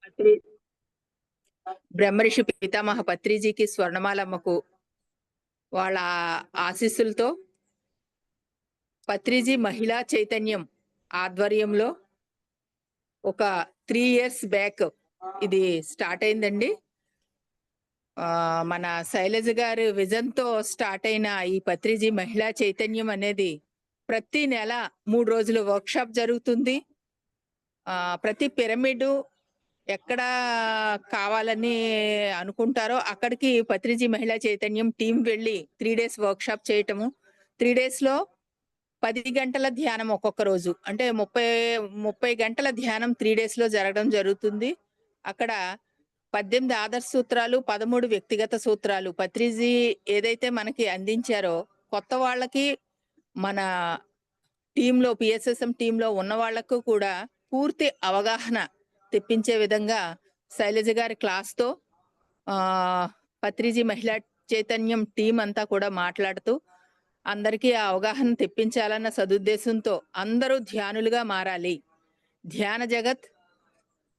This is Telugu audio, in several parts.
పత్రి బ్రహ్మర్షి పితామహ పత్రిజీకి, స్వర్ణమాలమ్మకు వాళ్ళ ఆశీస్సులతో పత్రిజీ మహిళా చైతన్యం ఆధ్వర్యంలో ఒక 3 years బ్యాక్ ఇది స్టార్ట్ అయిందండి. మన శైలజ గారి విజన్ తో స్టార్ట్ అయిన ఈ పత్రిజీ మహిళా చైతన్యం అనేది ప్రతి నెల 3 రోజులు వర్క్షాప్ జరుగుతుంది. ప్రతి పిరమిడ్ ఎక్కడ కావాలని అనుకుంటారో అక్కడికి పత్రిజీ మహిళా చైతన్యం టీం వెళ్ళి 3 days వర్క్షాప్ చేయటము. 3 days లో 10 గంటల ధ్యానం ఒక్కొక్క రోజు, అంటే 30 గంటల ధ్యానం 3 days లో జరగడం జరుగుతుంది. అక్కడ 18 ఆదర్శ సూత్రాలు, 13 వ్యక్తిగత సూత్రాలు పత్రిజీ ఏదైతే మనకి అందించారో కొత్త వాళ్ళకి, మన టీంలో పిఎస్ఎస్ఎం టీంలో ఉన్న వాళ్లకు కూడా పూర్తి అవగాహన తెప్పించే విధంగా శైలజ గారి క్లాస్ తో పత్రిజీ మహిళా చైతన్యం టీం అంతా కూడా మాట్లాడుతూ అందరికీ ఆ అవగాహన తెప్పించాలన్న సదుద్దేశంతో అందరూ ధ్యానులుగా మారాలి. ధ్యాన జగత్,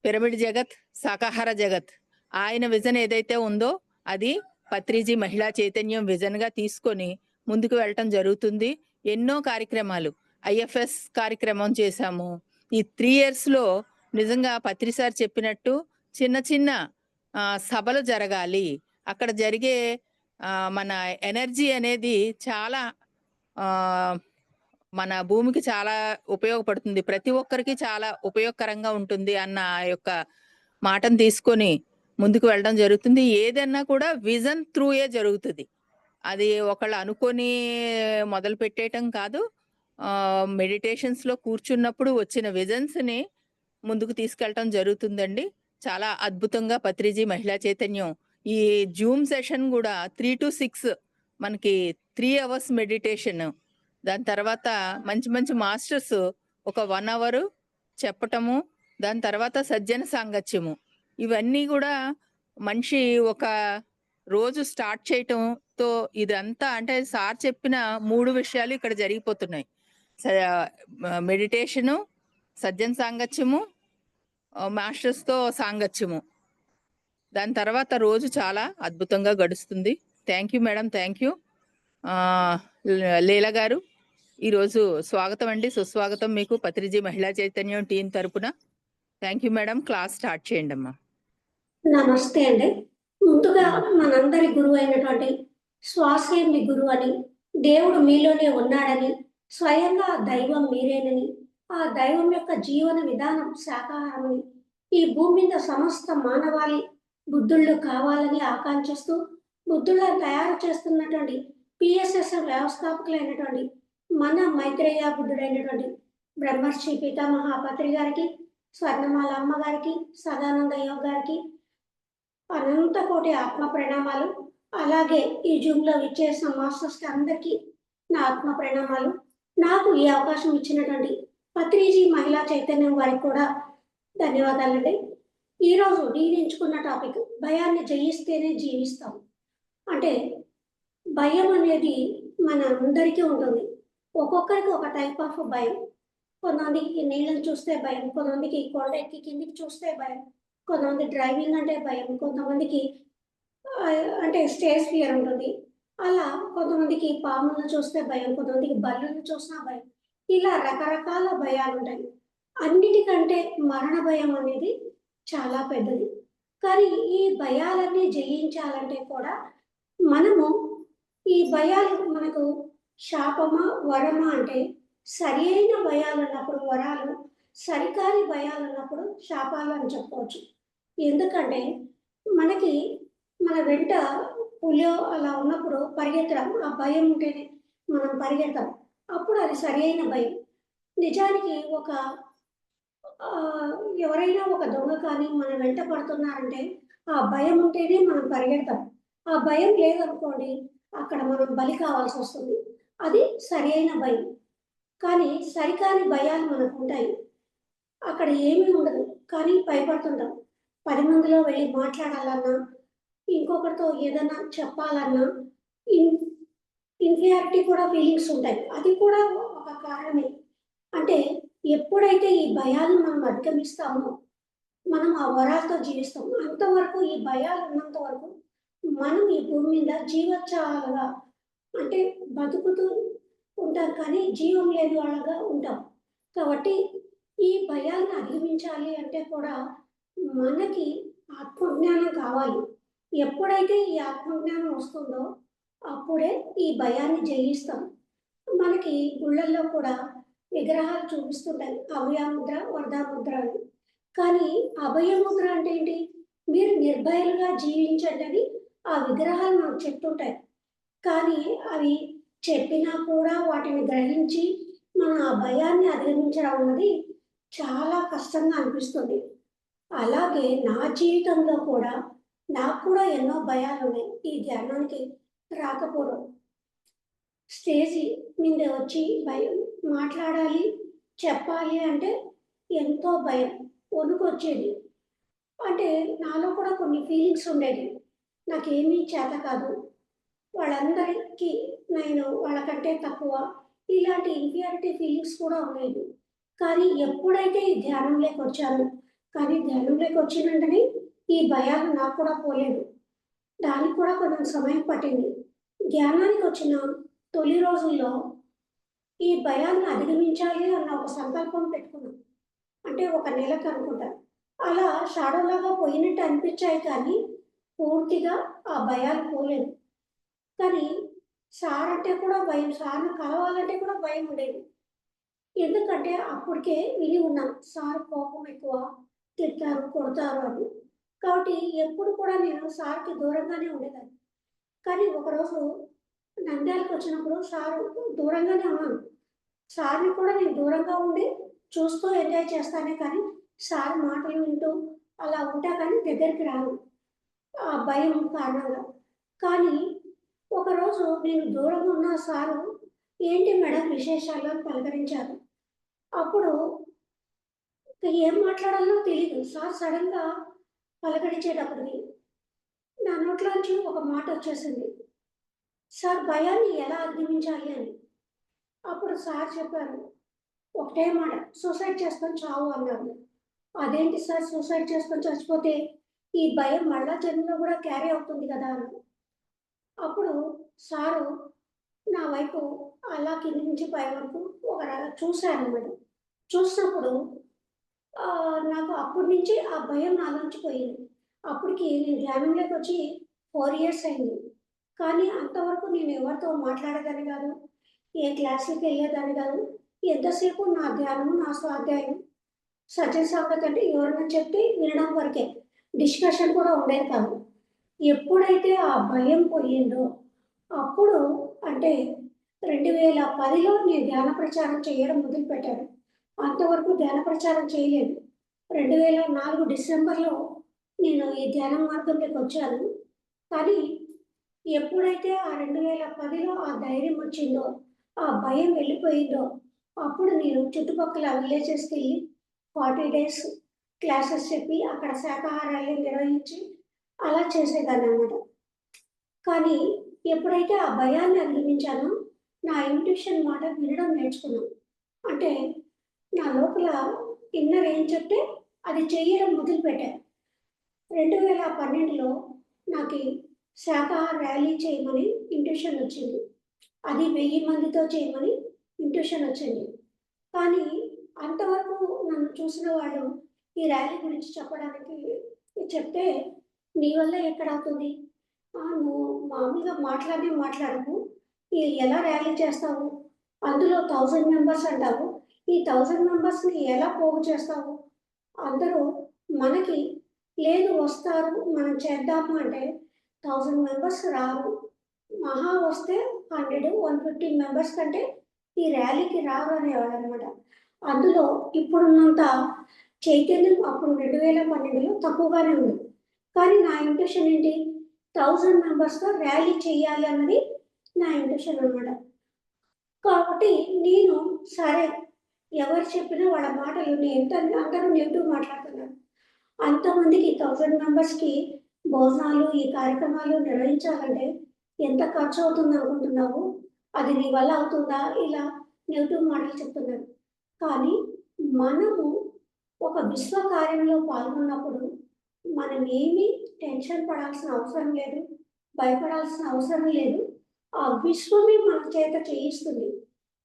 పిరమిడ్ జగత్, శాకాహార జగత్, ఆయన విజన్ ఏదైతే ఉందో అది పత్రిజీ మహిళా చైతన్యం విజన్ గా తీసుకొని ముందుకు వెళ్ళటం జరుగుతుంది. ఎన్నో కార్యక్రమాలు, ఐఎఫ్ఎస్ కార్యక్రమం చేశాము. ఈ 3 years లో నిజంగా పత్రి సార్ చెప్పినట్టు చిన్న చిన్న సభలు జరగాలి. అక్కడ జరిగే మన ఎనర్జీ అనేది చాలా మన భూమికి చాలా ఉపయోగపడుతుంది, ప్రతి ఒక్కరికి చాలా ఉపయోగకరంగా ఉంటుంది అన్న యొక్క మాటను తీసుకొని ముందుకు వెళ్ళడం జరుగుతుంది. ఏదన్నా కూడా విజన్ త్రూయే జరుగుతుంది. అది ఒకళ్ళు అనుకొని మొదలు పెట్టేయటం కాదు. మెడిటేషన్స్ లో కూర్చున్నప్పుడు వచ్చిన విజన్స్ ని ముందుకు తీసుకెళ్ళటం జరుగుతుందండి. చాలా అద్భుతంగా పత్రిజీ మహిళా చైతన్యం ఈ జూమ్ సెషన్ కూడా 3 to 6 మనకి 3 hours మెడిటేషన్, దాని తర్వాత మంచి మంచి మాస్టర్స్ ఒక 1 hour చెప్పటము, దాని తర్వాత సజ్జన సాంగత్యము, ఇవన్నీ కూడా మనిషి ఒక రోజు స్టార్ట్ చేయటంతో ఇదంతా అంటే సార్ చెప్పిన 3 విషయాలు ఇక్కడ జరిగిపోతున్నాయి. మెడిటేషను, సజ్జన సాంగత్యము, మాస్టర్స్ తో సాంగత్యము, దాని తర్వాత రోజు చాలా అద్భుతంగా గడుస్తుంది. Thank you madam, thank you. Leela గారు, ఈరోజు స్వాగతం అండి, సుస్వాగతం మీకు పత్రిజీ మహిళా చైతన్యం టీం తరపున. Thank you madam, class start చేయండి అమ్మా. నమస్తే అండి. ముందుగా మనందరి గురువు అయినటువంటి శ్వాసే మీ గురువు అని, దేవుడు మీలోనే ఉన్నాడని, స్వయంగా దైవం మీరేనని, ఆ దైవం యొక్క జీవన విధానం శాకాహారమని, ఈ భూమి మీద సమస్త మానవాళి బుద్ధుళ్ళు కావాలని ఆకాంక్షిస్తూ బుద్ధుళ్ళని తయారు చేస్తున్నటువంటి పిఎస్ఎస్ వ్యవస్థాపకులైనటువంటి మన మైత్రేయ బుద్ధుడైనటువంటి బ్రహ్మర్షి పితామహ పత్రి గారికి, స్వర్ణమాల అమ్మ గారికి, సదానంద యోగ్ గారికి అనంత కోటి ఆత్మ ప్రణామాలు. అలాగే ఈ జూమ్లో విచ్చేసిన మాస్టర్స్ అందరికీ నా ఆత్మ ప్రణామాలు. నాకు ఈ అవకాశం ఇచ్చినటువంటి పత్రిజీ మహిళా చైతన్యం వారికి కూడా ధన్యవాదాలండి. ఈరోజు నేను ఎంచుకున్న టాపిక్ భయాన్ని జయిస్తేనే జీవిస్తాం. అంటే భయం అనేది మన అందరికీ ఉంటుంది. ఒక్కొక్కరికి ఒక టైప్ ఆఫ్ భయం. కొంతమందికి నీళ్ళని చూస్తే భయం, కొంతమందికి కొండ ఎక్కి కిందికి చూస్తే భయం, కొంతమంది డ్రైవింగ్ అంటే భయం, కొంతమందికి అంటే స్టేజ్ ఫియర్ ఉంటుంది. అలా కొంతమందికి పాములను చూస్తే భయం, కొంతమందికి బల్లులను చూసినా భయం. ఇలా రకరకాల భయాలు ఉంటాయి. అన్నిటికంటే మరణ భయం అనేది చాలా పెద్దది. కానీ ఈ భయాలన్నీ జయించాలంటే కూడా మనము ఈ భయాలు మనకు శాపమా వరమా అంటే సరి అయిన భయాలు ఉన్నప్పుడు వరాలు, సరికాని భయాలు ఉన్నప్పుడు శాపాలు అని చెప్పవచ్చు. ఎందుకంటే మనకి మన వెంట పులియో అలా ఉన్నప్పుడు పరిగెత్తడం, ఆ భయం ఉంటేనే మనం పరిగెడతాం, అప్పుడు అది సరి అయిన భయం. నిజానికి ఎవరైనా ఒక దొంగ కానీ మన వెంట పడుతున్నారంటే ఆ భయం ఉంటేనే మనం పరిగెడతాం. ఆ భయం లేదనుకోండి అక్కడ మనం బలి కావాల్సి వస్తుంది. అది సరి అయిన భయం. కానీ సరికాని భయాలు మనకు ఉంటాయి, అక్కడ ఏమీ ఉండదు కానీ భయపడుతుంటాం. 10 మందిలో వెళ్ళి మాట్లాడాలన్నా, ఇంకొకరితో ఏదైనా చెప్పాలన్నా ఇన్ఫీరియారిటీ కూడా ఫీలింగ్స్ ఉంటాయి. అది కూడా ఒక కారణమే. అంటే ఎప్పుడైతే ఈ భయాలను మనం అధిగమిస్తామో మనం ఆ వరాలతో జీవిస్తాం. అంతవరకు ఈ భయాలు ఉన్నంత వరకు మనం ఈ భూమి మీద జీవోత్సవాలుగా అంటే బతుకుతూ ఉంటాం కానీ జీవం లేని వాళ్ళగా ఉంటాం. కాబట్టి ఈ భయాలను అధిగమించాలి అంటే కూడా మనకి ఆత్మజ్ఞానం కావాలి. ఎప్పుడైతే ఈ ఆత్మజ్ఞానం వస్తుందో అప్పుడే ఈ భయాన్ని జయిస్తాం. మనకి గుళ్ళల్లో కూడా విగ్రహాలు చూపిస్తుంటాయి. అభయముద్ర, వరదాముద్ర అని. కానీ అభయముద్ర అంటే ఏంటి? మీరు నిర్భయంగా జీవించండి అని ఆ విగ్రహాలు మనకు చెప్తుంటాయి. కానీ అవి చెప్పినా కూడా వాటిని గ్రహించి మనం ఆ భయాన్ని అధిగమించడం అన్నది చాలా కష్టంగా అనిపిస్తుంది. అలాగే నా జీవితంలో కూడా నాకు కూడా ఎన్నో భయాలున్నాయి. ఈ ధ్యానానికి రాకపోవడం. స్టేజి మీద వచ్చి భయం మాట్లాడాలి, చెప్పాలి అంటే ఎంతో భయం. వణుకొచ్చేది. అంటే నాలో కూడా కొన్ని ఫీలింగ్స్ ఉండేవి. నాకేమీ చేత కాదు. వాళ్ళందరికీ నేను వాళ్ళకంటే తక్కువ. ఇలాంటి ఇన్ఫీరియారిటీ ఫీలింగ్స్ కూడా ఉండేవి. కానీ ఎప్పుడైతే ఈ ధ్యానంలోకొచ్చానో, కానీ ధ్యానంలోకొచ్చిన వెంటనే ఈ భయాలు నాకు కూడా పోలేదు. దానికి కూడా కొంచెం సమయం పట్టింది. ధ్యానానికొచ్చిన తొలి రోజుల్లో ఈ భయాన్ని అధిగమించాలి అన్న ఒక సంకల్పం పెట్టుకున్నాను. అంటే ఒక నెలకు అనుకుంటా. అలా షాడోలాగా పోయినట్టు అనిపించాయి కానీ, పూర్తిగా ఆ భయాలు పోలేదు. కానీ సార్ అంటే కూడా భయం. సార్‌ని కలవాలంటే కూడా భయం ఉండేది. ఎందుకంటే అప్పటికే విని ఉన్నాను. సార్ కోపం ఎక్కువ, తిడతారు, కొడతారు అని. కాబట్టి ఎప్పుడు కూడా నేను సార్‌కి దూరంగానే ఉండేదాన్ని. కానీ ఒకరోజు నంద్యాలకొచ్చినప్పుడు సారు దూరంగానే ఉన్నాను. సార్‌ని కూడా నేను దూరంగా ఉండి చూస్తూ ఎంజాయ్ చేస్తానే కానీ, సార్ మాటలు వింటూ అలా ఉంటా కానీ దగ్గరికి రాను. ఆ భయం కారణంగా. కానీ ఒకరోజు నేను దూరంగా ఉన్న సారు, "ఏంటి మేడం విశేషాలు?" అని పలకరించారు. అప్పుడు ఏం మాట్లాడాలో తెలీదు. సార్ సడెన్‌గా పలకరించేటప్పటికి నా నోట్లోంచి ఒక మాటొచ్చేసింది. "సార్ భయాన్ని ఎలా అధిగమించాలి?" అని. అప్పుడు సార్ చెప్పారు. ఒకటే మాట, "సూసైడ్ చేసుకొని చావు" అన్నారు. అదేంటి సార్ సూసైడ్ చేసుకొని చచ్చిపోతే ఈ భయం మళ్ళా జన్మలో కూడా క్యారీ అవుతుంది కదా! అని. అప్పుడు సారు నా వైపు అలా కింది నుంచి పై వరకు ఒక చూసారనమాట. చూసినప్పుడు నాకు అప్పటి నుంచి ఆ భయం నాలోంచి పోయింది. అప్పటికి నేను ధ్యానంలోకొచ్చి 4 ఇయర్స్ అయింది. కానీ అంతవరకు నేను ఎవరితో మాట్లాడేదాన్ని కాదు. ఏ క్లాసులకెళ్ళేదాన్ని కాదు. ఎంతసేపు నా ధ్యానము, నా స్వాధ్యాయం, సజ్జన సాంగత్యం అంటే ఎవరైనా చెప్తే వినడం వరకే. డిస్కషన్ కూడా ఉండేది కాదు. ఎప్పుడైతే ఆ భయం పోయిందో, అప్పుడు అంటే 2010లో నేను ధ్యాన ప్రచారం చేయడం మొదలుపెట్టాను. అంతవరకు ధ్యాన ప్రచారం చేయలేదు. 2004 డిసెంబర్‌లో నేను ఈ ధ్యాన మార్గంలోకొచ్చాను. కానీ ఎప్పుడైతే ఆ 2010లో ఆ ధైర్యం వచ్చిందో, ఆ భయం వెళ్ళిపోయిందో, అప్పుడు నేను చుట్టుపక్కల విలేజెస్‌కెళ్ళి 40 డేస్ క్లాసెస్ చెప్పి, అక్కడ శాకాహారాలు నిర్వహించి అలా చేసేదాన్ననమాట. కానీ ఎప్పుడైతే ఆ భయాన్ని అధిగమించానో, నా ఇంట్యూషన్ మాట వినడం నేర్చుకున్నాను. అంటే నా లోపల ఇన్నర్ ఏం చెప్తే అది చెయ్యడం మొదలుపెట్టాను. 2012లో నాకి శాకాహార ర్యాలీ చేయమని ఇంట్యూషన్ వచ్చింది. అది 1000 మందితో చేయమని ఇంట్యూషన్ వచ్చింది. కానీ అంతవరకు నన్ను చూసిన వాళ్ళు ఈ ర్యాలీ గురించి చెప్పడానికి చెప్తే, "నీ వల్ల ఎక్కడవుతుంది? నువ్వు మామూలుగా మాట్లాడనే మాట్లాడకు. ఎలా ర్యాలీ చేస్తావు? అందులో 1000 మెంబర్స్ అంటావు. ఈ 1000 మెంబర్స్‌ని ఎలా పోగు చేస్తావు? అందరూ మనకి లేదు వస్తారు, మనం చేద్దాము అంటే 1000 మెంబర్స్ రారు. మహా వస్తే 100, 150 మెంబర్స్ కంటే ఈ ర్యాలీకి రారు" అనేవాళ్ళనమాట. అందులో ఇప్పుడున్నంత చైతన్యం అప్పుడు 2012లో తక్కువగానే ఉంది. కానీ నా ఇంటెన్షన్ ఏంటి? 1000 మెంబర్స్‌తో ర్యాలీ చేయాలి అన్నది నా ఇంటెన్షన్ అనమాట. కాబట్టి నేను సరే, ఎవరు చెప్పినా వాళ్ళ మాటలు అందరూ నెగెటివ్ మాట్లాడుతున్నారు. అంతమందికి 1000 మెంబర్స్‌కి భోజనాలు, ఈ కార్యక్రమాలు నిర్వహించాలంటే ఎంత ఖర్చవుతుందనుకుంటున్నావు? అది నీ వల్ల అవుతుందా? ఇలా నెగెటివ్ మాటలు చెప్తున్నారు. కానీ మనము ఒక విశ్వ కార్యంలో పాల్గొన్నప్పుడు మనం ఏమీ టెన్షన్ పడాల్సిన అవసరం లేదు, భయపడాల్సిన అవసరం లేదు. ఆ విశ్వమే మన చేత చేయిస్తుంది.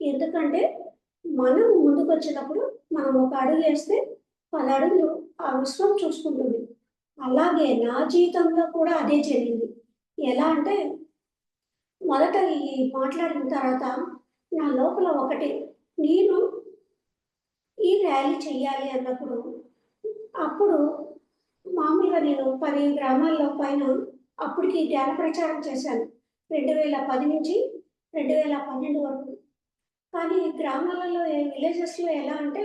ఎందుకంటే మనం ముందుకొచ్చేటప్పుడు మనం ఒక అడుగు వేస్తే 10 అడుగులు ఆ విశ్వం చూసుకుంటుంది. అలాగే నా జీవితంలో కూడా అదే జరిగింది. ఎలా అంటే మొదట ఈ మాట్లాడిన తర్వాత నా లోపల ఒకటి నేను ఈ ర్యాలీ చెయ్యాలి అన్నప్పుడు అప్పుడు మామూలుగా నేను 10 గ్రామాల్లో పైన అప్పటికి ధ్యాన ప్రచారం చేశాను. 2010 నుంచి 2012 వరకు. కానీ గ్రామాలలో విలేజెస్‌లో ఎలా అంటే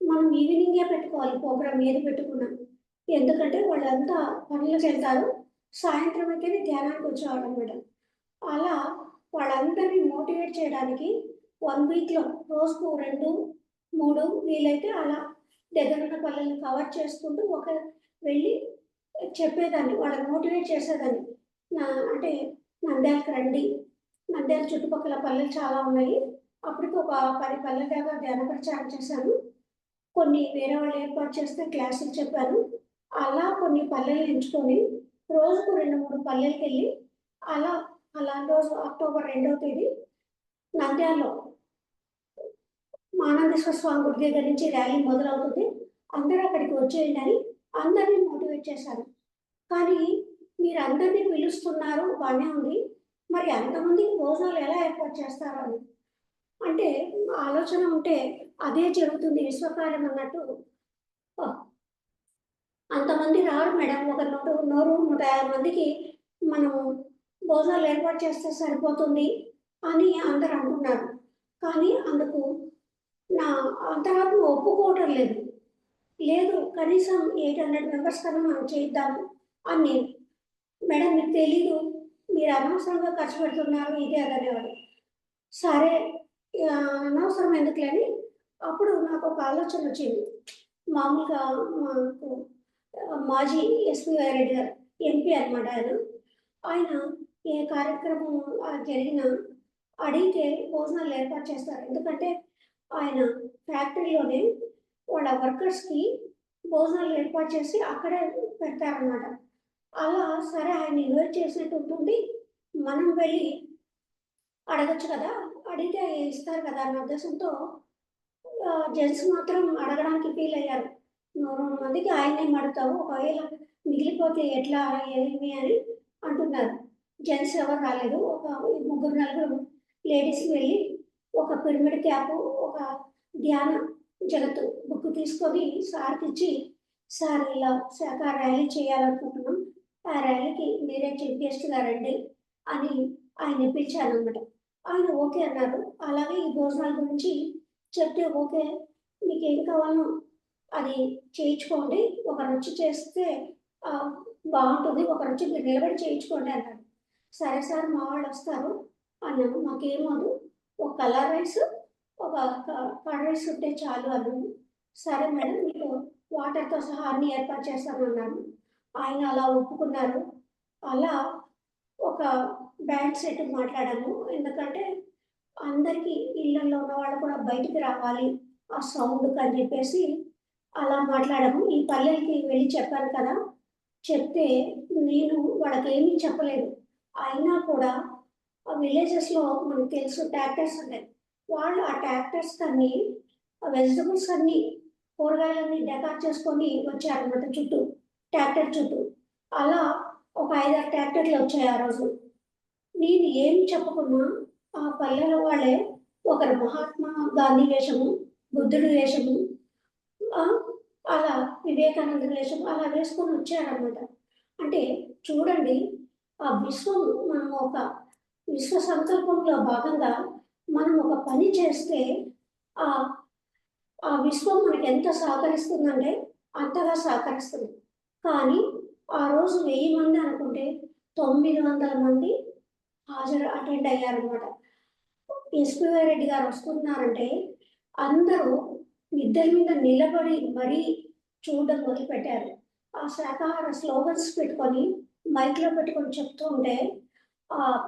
మనం ఈవినింగే పెట్టుకోవాలి ప్రోగ్రామ్ ఏది పెట్టుకున్నా. ఎందుకంటే వాళ్ళంతా పనులకెళ్తారు. సాయంత్రం అయితేనే ధ్యానానికి వచ్చేవాళ్ళనమాట. అలా వాళ్ళందరినీ మోటివేట్ చేయడానికి 1 వీక్‌లో రోజుకు 2, 3 వీలైతే అలా దగ్గరున్న పల్లెల్ని కవర్ చేసుకుంటూ వెళ్ళి చెప్పేదాన్ని. వాళ్ళని మోటివేట్ చేసేదాన్ని. అంటే నంద్యాలకు రండి. నంద్యాల చుట్టుపక్కల పల్లెలు చాలా ఉన్నాయి. అప్పటికి ఒక 10 పల్లెల దాకా ధ్యాన ప్రచారం చేశాను. కొన్ని వేరే వాళ్ళు ఏర్పాటు చేస్తే క్లాసులు చెప్పాను. అలా కొన్ని పల్లెలను ఎంచుకొని రోజుకు 2, 3 పల్లెలకెళ్ళి అలా అలాంటి రోజు అక్టోబర్ 2వ తేదీ నంద్యాలలో ఆనందేశ్వర స్వామి గుడి దగ్గర నుంచి ర్యాలీ మొదలవుతుంది. అందరూ అక్కడికి వచ్చేయండి అని అందరిని మోటివేట్ చేశాను. కానీ మీరందరినీ పిలుస్తున్నారు బానే ఉంది. మరి అంతమందికి భోజనాలు ఎలా ఏర్పాటు చేస్తారు అని. అంటే ఆలోచన ఉంటే అదే జరుగుతుంది విశ్వకార్యం అన్నట్టు. ఆహ్, అంతమంది రారు మేడం. ఒక నూరు 150 మందికి మనం భోజనాలు ఏర్పాటు చేస్తే సరిపోతుంది అని అందరూ అంటున్నారు. కానీ అందుకు నా అంతరాత్మ ఒప్పుకోవటం లేదు. లేదు కనీసం 800 మెంబర్స్ కన్నా మనం చేయిద్దాము అని నేను. మేడం మీకు తెలీదు. మీరు అనవసరంగా ఖర్చు పెడుతున్నారు ఇది అది అనేవాడు. సరే అనవసరం ఎందుకులే అని అప్పుడు నాకొక ఆలోచన వచ్చింది. మామూలుగా మాకు మాజీ ఎస్‌పీ రెడ్డి గారు ఎంపీ అనమాట ఆయన. ఆయన ఏ కార్యక్రమం జరిగినా అడిగితే భోజనాలు ఏర్పాటు చేస్తారు. ఎందుకంటే ఆయన ఫ్యాక్టరీలోనే వాళ్ళ వర్కర్స్‌కి భోజనాలు ఏర్పాటు చేసి అక్కడే పెడతారనమాట. అలా సరే ఆయన ఇన్వైట్ చేసినట్టు ఉంటుంది. మనం వెళ్ళి అడగొచ్చు కదా! అడిగితే ఇస్తారు కదా అన్న ఉద్దేశంతో జెంట్స్ మాత్రం అడగడానికి ఫీల్ అయ్యారు. నువ్వు 2 మందికి ఆయన్నేం అడుగుతావు? ఒకవేళ మిగిలిపోతే ఎట్లా ఏమి అని అంటున్నారు. జెంట్స్ ఎవరు రాలేదు. ఒక ముగ్గురు, నలుగురు లేడీస్ వెళ్ళి ఒక పిరమిడ్ క్యాపు, ఒక ధ్యాన జగత్తు బుక్ తీసుకొని సార్‌కిచ్చి, సార్ ఇలా శాఖ ర్యాలీ చేయాలనుకుంటున్నాం. ఆ ర్యాలీకి మీరే చీఫ్ గెస్ట్‌గా రండి అని ఆయన్ని పిలిచాననమాట. ఆయన ఓకే అన్నారు. అలాగే ఈ భోజనాల గురించి చెప్తే ఓకే. మీకేం కావాలో అది చేయించుకోండి. ఒకరొచ్చి చేస్తే ఆహ్, బావుంటుంది. ఒకరొచ్చి మీరు నిలబడి చేయించుకోండి అన్నాడు. సరే సార్ మా వాళ్ళొస్తారు అన్నాను. మాకేమొద్దు. ఒక కలర్ రైస్, ఒక క కర్డ్ రైస్ ఉంటే చాలు అన్నాను. సరే మేడం మీకు వాటర్‌తో సహా అన్నీ ఏర్పాటు చేస్తానన్నాను. ఆయన అలా ఒప్పుకున్నారు. అలా ఒక బ్యాండ్ సెట్ మాట్లాడాము. ఎందుకంటే అందరికీ ఇళ్ళల్లో ఉన్నవాళ్ళు కూడా బయటికి రావాలి. ఆ సౌండ్‌కని చెప్పేసి అలా మాట్లాడాము. ఈ పల్లెలకి వెళ్ళి చెప్పాను కదా! చెప్తే నేను వాళ్ళకేమీ చెప్పలేదు. అయినా కూడా ఆ విలేజెస్‌లో మనకు తెలుసు ట్రాక్టర్స్ ఉంటాయి. వాళ్ళు ఆ ట్రాక్టర్స్ కన్ని వెజిటబుల్స్ అన్నీ, కూరగాయలన్నీ డెకాట్ చేసుకొని వచ్చారన్నమాట చుట్టూ. ట్రాక్టర్ చుట్టూ. అలా ఒక 5, 6 ట్రాక్టర్‌లొచ్చాయి ఆ రోజు. నేను ఏమి చెప్పకున్నా ఆ పల్లెల వాళ్ళే ఒకరు మహాత్మా గాంధీ వేషము, బుద్ధుడి వేషము, ఆహ్, అలా వివేకానందుడి వేషం అలా వేసుకొని వచ్చారనమాట. అంటే చూడండి ఆ విశ్వం మనం ఒక విశ్వ సంకల్పంలో భాగంగా మనం ఒక పని చేస్తే ఆహ్, ఆ విశ్వం మనకెంత సహకరిస్తుందంటే అంతగా సహకరిస్తుంది. కానీ ఆ రోజు 1000 మంది అనుకుంటే 900 మంది అటెండ్ అయ్యారనమాట. ఎస్‌పీవై రెడ్డి గారు వస్తున్నారంటే అందరూ మిద్దెల మీద నిలబడి మరీ చూడడం మొదలుపెట్టారు. ఆ శాకాహార స్లోగన్స్ పెట్టుకొని మైక్‌లో పెట్టుకొని చెప్తూ ఉంటే ఆహ్,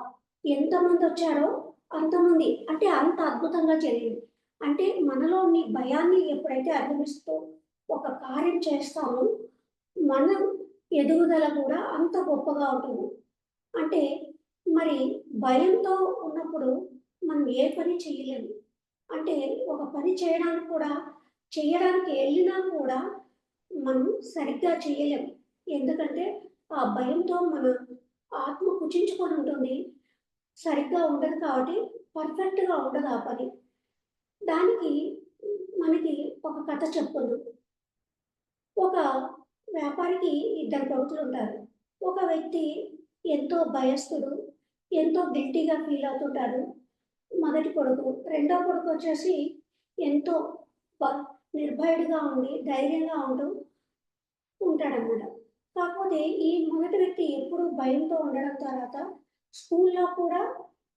ఎంతమందొచ్చారో అంతమంది. అంటే అంత అద్భుతంగా జరిగింది. అంటే మనలోని భయాన్ని ఎప్పుడైతే అధిగమిస్తూ ఒక కార్యం చేస్తామో మన ఎదుగుదల కూడా అంత గొప్పగా ఉంటుంది. అంటే మరి భయంతో ఉన్నప్పుడు మనం ఏ పని చేయలేము. అంటే ఒక పని చేయడానికి వెళ్ళినా కూడా మనం సరిగ్గా చేయలేము. ఎందుకంటే ఆ భయంతో మన ఆత్మ కుచించుకొని ఉంటుంది. సరిగ్గా ఉండదు కాబట్టి పర్ఫెక్ట్‌గా ఉండదు ఆ పని. దానికి మనకి ఒక కథ చెప్పుకుందాం. ఒక వ్యాపారికి ఇద్దరు కొడుకులుంటారు. ఒక వ్యక్తి ఎంతో భయస్థుడు, ఎంతో గిల్టీగా ఫీల్ అవుతుంటాడు. మొదటి కొడుకు. రెండో కొడుకొచ్చేసి ఎంతో బ నిర్భయుడిగా ఉండి, ధైర్యంగా ఉంటూ ఉంటాడనమాట. కాకపోతే ఈ మొదటి వ్యక్తి ఎప్పుడూ భయంతో ఉండడం తర్వాత స్కూల్లో కూడా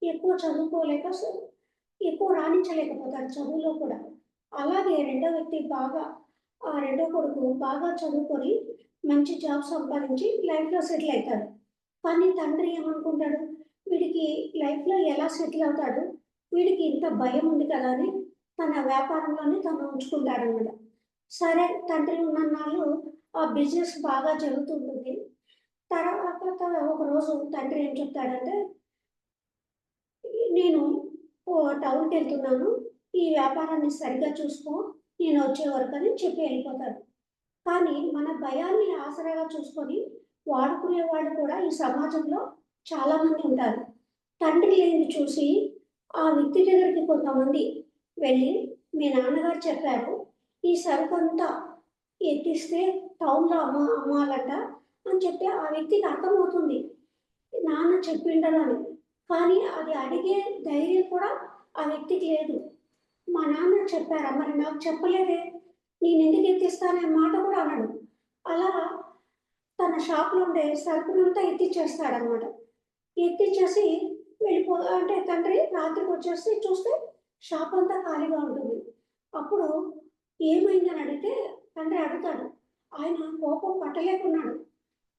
ఎక్కువ చదువుకోలేక ఎక్కువ రాణించలేకపోతాడు చదువులో కూడా. అలాగే రెండో కొడుకు బాగా చదువుకొని మంచి జాబ్ సంపాదించి లైఫ్‌లో సెటిల్ అయితాడు. కానీ తండ్రి ఏమనుకుంటాడు, వీడికి లైఫ్‌లో ఎలా సెటిల్ అవుతాడు? వీడికి ఇంత భయం ఉంది కదా అని తన వ్యాపారంలోనే తను ఉంచుకుంటాడనమాట. సరే తండ్రి ఉన్నన్నాళ్ళు ఆ బిజినెస్ బాగా జరుగుతుంటుంది. ఒకరోజు తండ్రి ఏం చెప్తాడంటే, నేను టౌన్‌కెళ్తున్నాను. ఈ వ్యాపారాన్ని సరిగ్గా చూసుకో. నేను వచ్చే వరకని చెప్పి వెళ్ళిపోతాడు. కానీ మన భయాన్ని ఆసరాగా చూసుకొని వాడుకునేవాళ్ళు కూడా ఈ సమాజంలో చాలామంది ఉంటారు. తండ్రి లేనిది చూసి ఆ వ్యక్తి దగ్గరికి కొంతమంది వెళ్ళి, "మీ నాన్నగారు చెప్పారు, ఈ సరుకంతా ఎత్తిస్తే టౌన్‌లో అమ్మాలంట" అని చెప్తే ఆ వ్యక్తికి అర్థమవుతుంది. నాన్న చెప్పిండనని. కానీ అది అడిగే ధైర్యం కూడా ఆ వ్యక్తికి లేదు. మా నాన్న చెప్పారా? మరి నాకు చెప్పలేదే! నేనెందుకు ఎత్తిస్తాను అనే మాట కూడా అనడు. అలా తన షాప్‌లో ఉండే సరుకునంతా ఎత్తిచ్చేస్తాడనమాట. ఎత్తిచ్చేసి అంటే తండ్రి రాత్రికొచ్చేసి చూస్తే షాప్ అంతా ఖాళీగా ఉంటుంది. అప్పుడు ఏమైందని అడిగితే తండ్రి అడుగుతాడు. ఆయన కోపం పట్టలేకున్నాడు.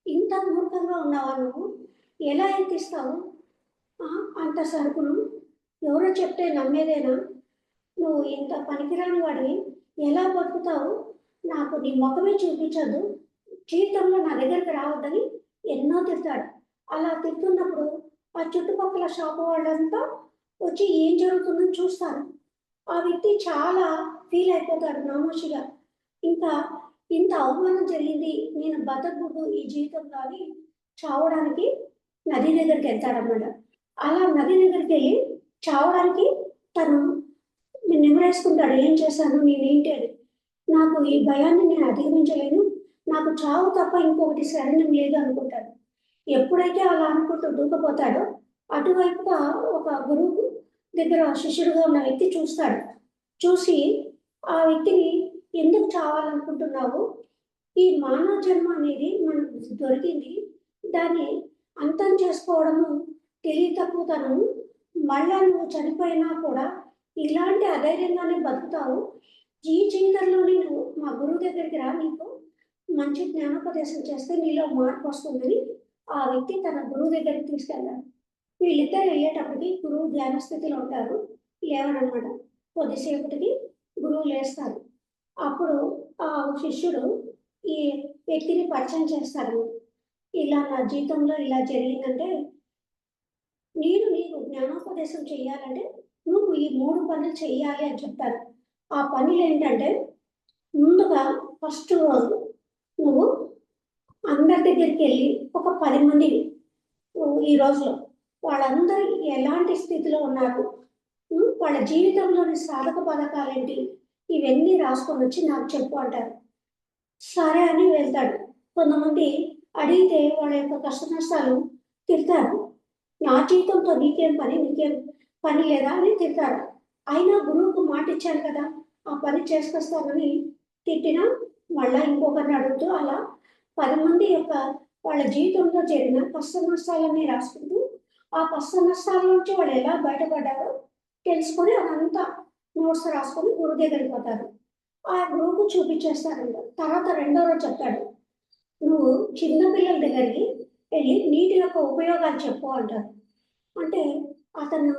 "ఇంత మూర్ఖంగా ఉన్నావా నువ్వు? ఎలా ఎత్తిస్తావు? అంత సరుకును? ఎవరో చెప్తే నమ్మేదేనా? నువ్వు ఇంత పనికిరాని వాడివి. ఎలా బతుకుతావు? నాకు నీ మొఖమే చూపించొద్దు. జీవితంలో నా దగ్గరికి రావద్దని" ఎన్నో తిడతాడు. అలా తిడుతున్నప్పుడు ఆ చుట్టుపక్కల షాపు వాళ్ళంతా వచ్చి ఏం జరుగుతుందని చూస్తారు. ఆ వ్యక్తి చాలా ఫీల్ అయిపోతాడు నామోషీగా. ఇంకా ఇంత అవమానం జరిగింది. నేను బతకూడదు ఈ జీవితంలో అని చావడానికి నది దగ్గరికెళ్తాడన్నమాట. అలా నది దగ్గరికెళ్ళి చావడానికి తను నిమ్మరేసుకుంటాడు. ఏం చేశాను? నేనేంటి అని. నాకు ఈ భయాన్ని నేను అధిగమించలేను. నాకు చావు తప్ప ఇంకొకటి శరణ్యం లేదు అనుకుంటాడు. ఎప్పుడైతే అలా అనుకుంటూ దూకపోతాడో, అటువైపుగా ఒక గురువు దగ్గర శిష్యుడుగా ఉన్న వ్యక్తి చూస్తాడు. చూసి ఆ వ్యక్తిని, "ఎందుకు చావాలనుకుంటున్నావు? ఈ మానవ జన్మ అనేది మనకు దొరికింది. దాన్ని అంతం చేసుకోవడము తెలివి తక్కువతనము. మళ్ళా నువ్వు చనిపోయినా కూడా ఇలాంటి అధైర్యంగానే బతుకుతావు. ఈ జీవితంలోనే నువ్వు మా గురువు దగ్గరికి రా. నీకు మంచి జ్ఞానోపదేశం చేస్తే నీలో మార్పొస్తుందని" ఆ వ్యక్తి తన గురువు దగ్గరికి తీసుకెళ్తాడు. వీళ్ళిద్దరు వెళ్ళేటప్పటికి గురువు ధ్యాన స్థితిలో ఉంటారు. లేవరనమాట. కొద్దిసేపటికి గురువు లేస్తారు. అప్పుడు ఆ శిష్యుడు ఈ వ్యక్తిని పరిచయం చేస్తాడు. "ఇలా నా జీవితంలో ఇలా జరిగిందంటే, నేను నీకు జ్ఞానోపదేశం చేయాలంటే నువ్వు ఈ 3 పనులు చెయ్యాలి" అని చెప్తారు. ఆ పనులేంటంటే, ముందుగా ఫస్ట్ రోజు నువ్వు అందరి దగ్గరికెళ్ళి ఒక 10 మందిని ఈ రోజులో వాళ్ళందరూ ఎలాంటి స్థితిలో ఉన్నారు? వాళ్ళ జీవితంలోని సాధక పథకాలేంటి? ఇవన్నీ రాసుకొనొచ్చి నాకు చెప్పు అంటారు. సరే అని వెళ్తాడు. కొంతమంది అడిగితే వాళ్ళ యొక్క కష్ట నష్టాలు తిడతారు. "నా జీవితంతో నీకేం పని? నీకేం పని లేదా?" అని తిడతారు. అయినా గురువుకు మాటిచ్చాను కదా! ఆ పని చేసుకొస్తానని తిట్టినా మళ్ళా ఇంకొకరిని అడుగుతూ అలా 10 మంది యొక్క వాళ్ళ జీవితంలో జరిగిన కష్ట నష్టాలన్నీ రాసుకుంటూ, ఆ కష్ట నష్టాల నుంచి వాళ్ళు ఎలా బయటపడ్డారో తెలుసుకొని అదంతా నోట్స్ రాసుకొని గురువు దగ్గరికి పోతారు. ఆ గురువుకు చూపించేస్తారంట. తర్వాత రెండో రోజు చెప్తాడు. "నువ్వు చిన్న పిల్లల దగ్గరికి వెళ్ళి నీటి యొక్క ఉపయోగాలు చెప్పు" అంటారు. అంటే అతను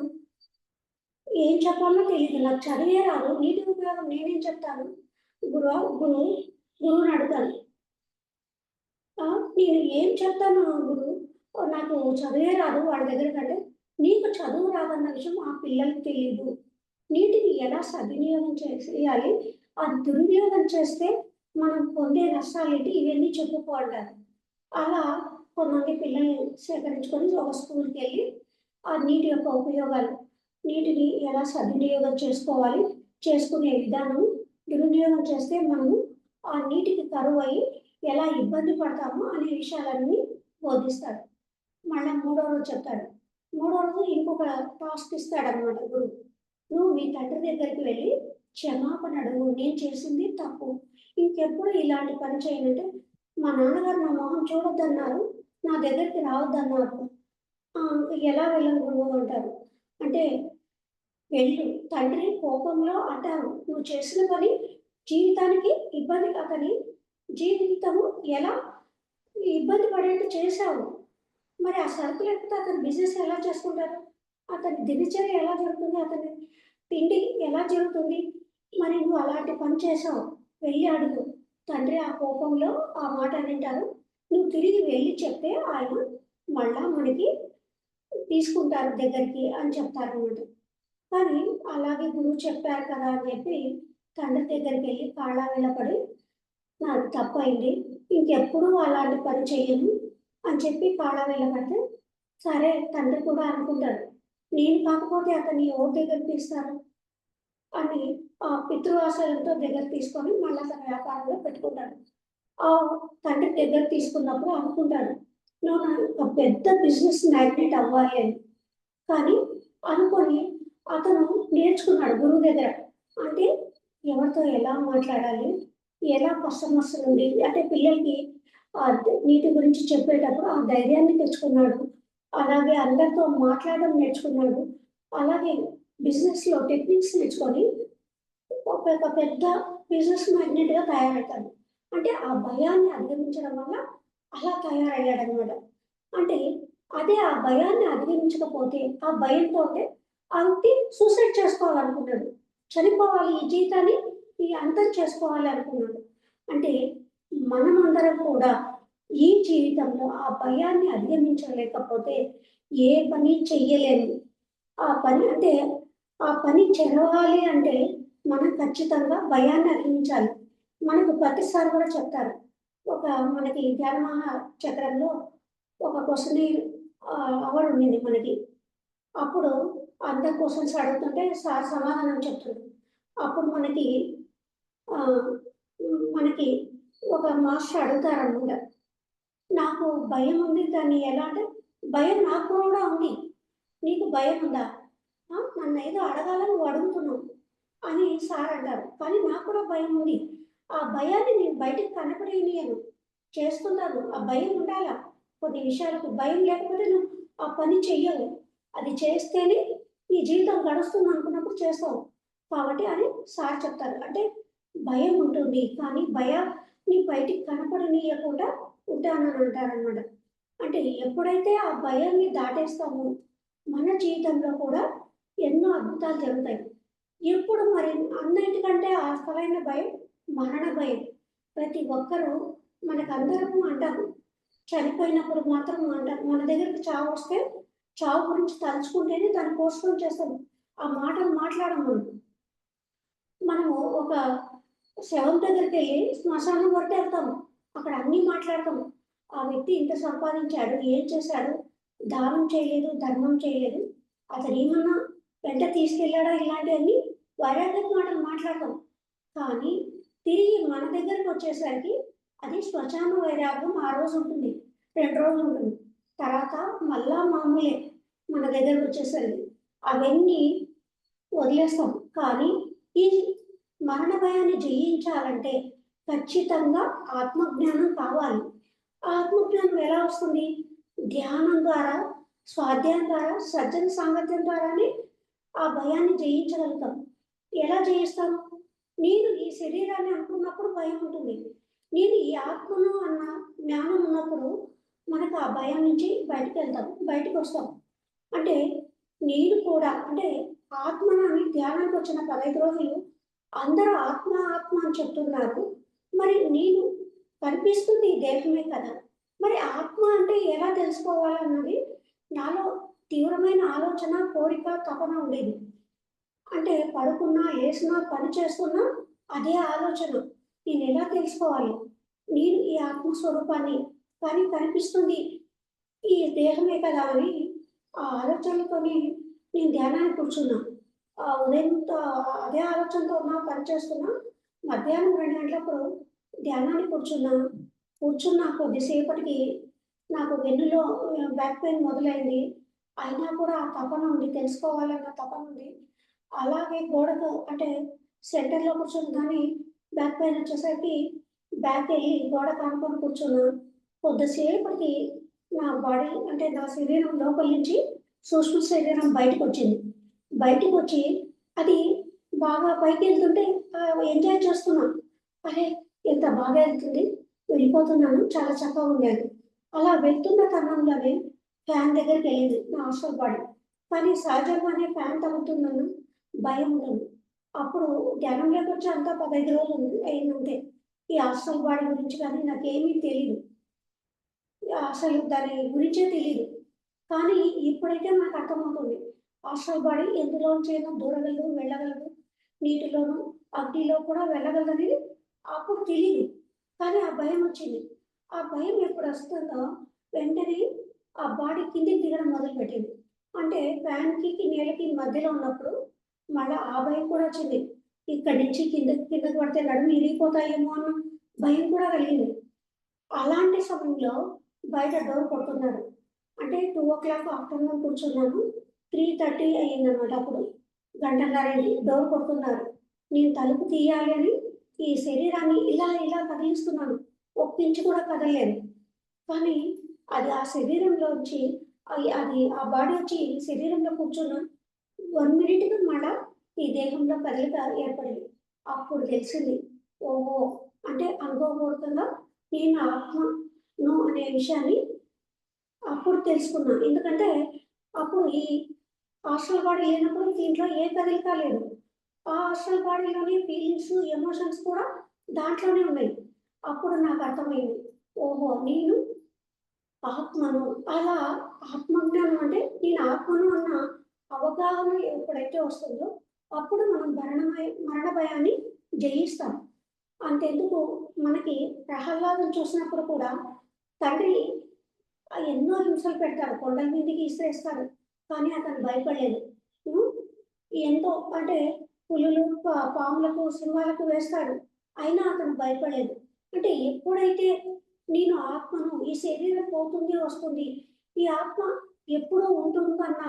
ఏం చెప్పాలో తెలీదు. నాకు చదివే రాదు. నీటి ఉపయోగం నేనేం చెప్తాను? గురువు గురువుని అడుగుతాను. ఆ! నేను ఏం చెప్తాను గురు, నాకు చదువే రాదు వాడి దగ్గర కంటే, నీకు చదువు రాదన్న విషయం ఆ పిల్లలకి తెలీదు. నీటిని ఎలా సద్వినియోగం చేయాలి, అది దుర్వినియోగం చేస్తే మనం పొందే నష్టాలేంటి ఇవన్నీ చెప్పుకో అంటారు. అలా కొంతమంది పిల్లల్ని సేకరించుకొని ఒక స్కూల్‌కెళ్ళి ఆ నీటి యొక్క ఉపయోగాలు, నీటిని ఎలా సద్వినియోగం చేసుకోవాలి, చేసుకునే విధానం, దుర్వినియోగం చేస్తే మనము ఆ నీటికి కరువయ్యి ఎలా ఇబ్బంది పడతామో అనే విషయాలన్నీ బోధిస్తాడు. మళ్ళా మూడో రోజు చెప్తాడు. మూడో రోజు ఇంకొక టాస్క్ ఇస్తాడనమాట గురువు. నువ్వు మీ తండ్రి దగ్గరికి వెళ్ళి క్షమాపణ అడుగు. నేను చేసింది తప్పు. ఇంకెప్పుడు ఇలాంటి పని చేయనంటే, మా నాన్నగారు నా మొహం చూడొద్దన్నారు. నా దగ్గరికి రావద్దన్నారు. ఎలా వెళ్ళను గురువు అంటారు. అంటే వెళ్ళు. తండ్రి కోపంలో అంటారు. నువ్వు చేసిన పని జీవితానికి ఇబ్బంది అతని జీవితము ఎలా ఇబ్బంది పడేట్టు చేశావు. మరి ఆ సరుకు లేకపోతే అతను బిజినెస్ ఎలా చేసుకుంటారు? అతని దినచర్య ఎలా జరుగుతుంది? అతని తిండి ఎలా జరుగుతుంది? మరి నువ్వు అలాంటి పని చేశావు. వెళ్లి అడుగు. తండ్రి ఆ కోపంలో ఆ మాట అనింటారు. నువ్వు తిరిగి వెళ్లి చెప్తే ఆయన మళ్ళా మనకి తీసుకుంటారు దగ్గరికి అని చెప్తారన్నమాట. కానీ అలాగే గురువు చెప్పారు కదా అని చెప్పి తండ్రి దగ్గరికెళ్ళి కాళ్ళ పడి నాది తప్పయింది. ఇంకెప్పుడూ అలాంటి పని చెయ్యను అని చెప్పి కాళ్ళ పడితే, సరే తండ్రి కూడా అనుకుంటాడు. నేను కాకపోతే అతన్ని ఎవరి దగ్గరికి తీస్తారు అని పితృవాత్సల్యంతో దగ్గర తీసుకొని మళ్ళా తన వ్యాపారంలో పెట్టుకుంటాడు. ఆ తండ్రి దగ్గర తీసుకున్నప్పుడు అనుకుంటాడు. నువ్వు ఒక పెద్ద బిజినెస్ మ్యాగ్నెట్ అవ్వాలి అని. కానీ అనుకోని అతను నేర్చుకున్నాడు గురువు దగ్గర. అంటే ఎవరితో ఎలా మాట్లాడాలి? ఎలా కస్టమర్స్ నుండి అంటే పిల్లలకి నీటి గురించి చెప్పేటప్పుడు ఆ ధైర్యాన్ని తెచ్చుకున్నాడు. అలాగే అందరితో మాట్లాడడం నేర్చుకున్నాడు. అలాగే బిజినెస్‌లో టెక్నిక్స్ నేర్చుకొని ఒక పెద్ద బిజినెస్ మ్యాగ్నెట్‌గా తయారవుతాడు. అంటే ఆ భయాన్ని అధిగమించడం వల్ల అలా తయారయ్యాడనమాట. అంటే అదే ఆ భయాన్ని అధిగమించకపోతే, ఆ భయంతోటే ఆ వ్యక్తి సూసైడ్ చేసుకోవాలనుకున్నాడు. చనిపోవాలి, ఈ జీవితాన్ని అంతం చేసుకోవాలి అనుకున్నాడు. అంటే మనమందరం కూడా ఈ జీవితంలో ఆ భయాన్ని అధిగమించలేకపోతే ఏ పని చెయ్యలేము. ఆ పని అంటే ఆ పని చెరవాలి అంటే మనం ఖచ్చితంగా భయాన్ని అధిగమించాలి. మనకు ప్రతిసారి కూడా చెప్తారు. ఒక మనకి ధ్యానమహా చక్రంలో ఒక క్వెషనీర్ అవర్ ఉండింది మనకి. అప్పుడు అందరు క్వెషన్స్ అడుగుతుంటే సార్ సమాధానం చెప్తుండు. అప్పుడు ఆహ్, మనకి ఒక మాస్టర్ అడుగుతారనమాట. నాకు భయముంది. దాన్ని ఎలా అంటే, భయం నాకు కూడా ఉంది. నీకు భయముందా? నన్నేదో అడగాలని నువ్వు అడుగుతున్నావు అని సార్ అంటారు. కానీ నాకు కూడా భయముంది. ఆ భయాన్ని నేను బయటికి కనపడనీయను. చేస్తున్నాను. ఆ భయం ఉండాలా. కొన్ని విషయాలకు భయం లేకపోతే నువ్వు ఆ పని చెయ్యవు. అది చేస్తేనే నీ జీవితం గడుస్తుందనుకున్నప్పుడు చేస్తావు. కాబట్టి అని సార్ చెప్తారు. అంటే భయం ఉంటుంది. కానీ భయాన్ని బయటికి కనపడనీయకుండా ఉంటానని అంటారనమాట. అంటే ఎప్పుడైతే ఆ భయాన్ని దాటేస్తామో, మన జీవితంలో కూడా ఎన్నో అద్భుతాలు జరుగుతాయి. ఎప్పుడు మరి అన్నిటికంటే అసలైన భయం మరణ భయం. ప్రతి ఒక్కరూ మనకందరము అంటారు. చనిపోయినప్పుడు మాత్రం అంటారు. మన దగ్గరికి చావొస్తే, చావు గురించి తలుచుకుంటేనే దాన్ని పోస్ట్‌పోన్ చేస్తాం. ఆ మాటలు మాట్లాడం మనం. మనము ఒక శవం దగ్గరికెళ్ళి శ్మశానం వరకు ఎళ్తాము. అక్కడ అన్నీ మాట్లాడతాము. ఆ వ్యక్తి ఇంత సంపాదించాడు, ఏం చేశాడు, దానం చేయలేదు, ధర్మం చేయలేదు. అతనేమన్నా వెంట తీసుకెళ్ళాడా ఇలాంటివన్నీ వైరాగ్యపు మాటలు మాట్లాడతాం. కానీ తిరిగి మన దగ్గరకొచ్చేసరికి అది శ్మశాన వైరాగ్యం ఆ రోజు ఉంటుంది. 2 రోజులు ఉంటుంది. తర్వాత మళ్ళా మామూలే మన దగ్గరకొచ్చేసరికి. అవన్నీ వదిలేస్తాం. కానీ ఈ మరణ భయాన్ని జయించాలంటే ఖచ్చితంగా ఆత్మజ్ఞానం కావాలి. ఆ ఆత్మజ్ఞానం ఎలా వస్తుంది? ధ్యానం ద్వారా, స్వాధ్యాయం ద్వారా, సజ్జన సాంగత్యం ద్వారానే ఆ భయాన్ని జయించగలుగుతాం. ఎలా జయిస్తాం? నేను ఈ శరీరాన్ని అనుకున్నప్పుడు భయం ఉంటుంది. నేను ఈ ఆత్మను అన్న జ్ఞానం ఉన్నప్పుడు మనకు ఆ భయం నుంచి బయటికెళ్తాం. బయటికొస్తాం. అంటే నేను కూడా అంటే ఆత్మను అని ధ్యానానికొచ్చిన 15 రోజులు అందరూ ఆత్మ, ఆత్మ అని చెప్తున్నారు. మరి నేను కనిపిస్తుంది ఈ దేహమే కదా, మరి ఆత్మ అంటే ఎలా తెలుసుకోవాలన్నది నాలో తీవ్రమైన ఆలోచన, కోరిక, తపన ఉండేది. అంటే పడుకున్నా, లేసినా, పని చేస్తున్నా అదే ఆలోచన. నేనెలా తెలుసుకోవాలి? నేను ఈ ఆత్మస్వరూపాన్ని, కానీ కనిపిస్తుంది ఈ దేహమే కదా అని ఆ ఆలోచనలతోని నేను ధ్యానానికి కూర్చున్నా. ఉదయంతో అదే ఆలోచనతో ఉన్నా, పని చేస్తున్నా. మధ్యాహ్నం 2 గంటలప్పుడు ధ్యానానికి కూర్చున్నా. కూర్చున్న కొద్దిసేపటికి నాకు వెన్నులో బ్యాక్ పెయిన్ మొదలైంది. అయినా కూడా ఆ తపన ఉంది. తెలుసుకోవాలన్న తపన ఉంది. అలాగే గోడకు అంటే సెంటర్‌లో కూర్చొని గానీ బ్యాక్ పెయిన్ వచ్చేసరికి బ్యాకెళ్ళి గోడకు ఆనుకొని కూర్చున్నా. కొద్దిసేపటికి నా బాడీ అంటే నా శరీరం లోపల నుంచి సూక్ష్మ శరీరం బయటకొచ్చింది. బయటికొచ్చి అది బాగా పైకెళ్తుంటే ఎంజాయ్ చేస్తున్నా. అరే! ఎంత బాగా ఎళ్తుంది. వెళ్ళిపోతున్నాను. చాలా చక్కగుంది అది. అలా వెళ్తున్న తరుణంలోనే ఫ్యాన్ దగ్గరికెళ్ళింది నా హాస్టల్ బాడీ. కానీ సహజంగానే ఫ్యాన్ తగులుతుందన్న భయం ఉన్నది. అప్పుడు ధ్యానంలోకొచ్చి అంతా 15 రోజులు అయిందంతే. ఈ హాస్టల్ బాడీ గురించి కానీ నాకేమీ తెలీదు. అసలు దాని గురించే తెలీదు. కానీ ఇప్పుడైతే నాకు అర్థమవుతుంది. Hostel body ఎందులోంచైనా దూరగలదు, వెళ్ళగలదు. నీటిలోను, అగ్నిలో కూడా వెళ్ళగలదనేది అప్పుడు తెలీదు. కానీ ఆ భయమొచ్చింది. ఆ భయం ఎప్పుడొస్తుందో వెంటనే ఆ బాడీ కిందకి దిగడం మొదలుపెట్టింది. అంటే ఫ్యాన్‌కి, నేలకి మధ్యలో ఉన్నప్పుడు మళ్ళా ఆ భయం కూడా వచ్చింది. ఇక్కడి నుంచి కిందకి పడితే నడుములు ఇరిగిపోతాయేమో అన్న భయం కూడా కలిగింది. అలాంటి సమయంలో బయట డోర్ కొడుతున్నారు. అంటే 2:00 ఆఫ్టర్‌నూన్ కూర్చున్నాను. 3:30 అయిందనమాట అప్పుడు. గంటన్నర అయింది. డోర్ కొడుతున్నారు. నేను తలుపు తీయాలి అని ఈ శరీరాన్ని ఇలా ఇలా కదిలిస్తున్నాను. ఒక్క కూడా కదలలేదు. కానీ అది ఆ శరీరంలోంచి అది ఆ బాడీ వచ్చి శరీరంలో కూర్చున్న 1 మినిట్‌కి మళ్ళా ఈ దేహంలో కదలిక ఏర్పడింది. అప్పుడు తెలిసింది. ఓహో! అంటే అనుభవపూర్వకంగా నేను ఆత్మను అనే విషయాన్ని అప్పుడు తెలుసుకున్నా. ఎందుకంటే అప్పుడు ఈ హాస్టల్ బాడీ లేనప్పుడు దీంట్లో ఏ కదలిక లేదు. ఆ హాస్టల్ బాడీలోని ఫీలింగ్స్, ఎమోషన్స్ కూడా దాంట్లోనే ఉన్నాయి. అప్పుడు నాకు అర్థమైంది. ఓహో! నేను ఆత్మను. అలా ఆత్మజ్ఞానం అంటే నేను ఆత్మను అన్న అవగాహన ఎప్పుడైతే వస్తుందో అప్పుడు మనం మరణ భయాన్ని జయిస్తాం. అంతెందుకు మనకి ప్రహ్లాదం చూసినప్పుడు కూడా తండ్రి ఎన్నో హింసలు పెడతాడు. కొండల మీదకి ఇసిరేస్తాడు. కానీ అతను భయపడలేదు. హ్మ్. ఎంతో అంటే పులులు, పాములకు, సింహాలకు వేస్తాడు. అయినా అతను భయపడలేదు. అంటే ఎప్పుడైతే నేను ఆత్మను ఈ శరీరం పోతుంది, వస్తుంది. ఈ ఆత్మ ఎప్పుడూ ఉంటుందన్న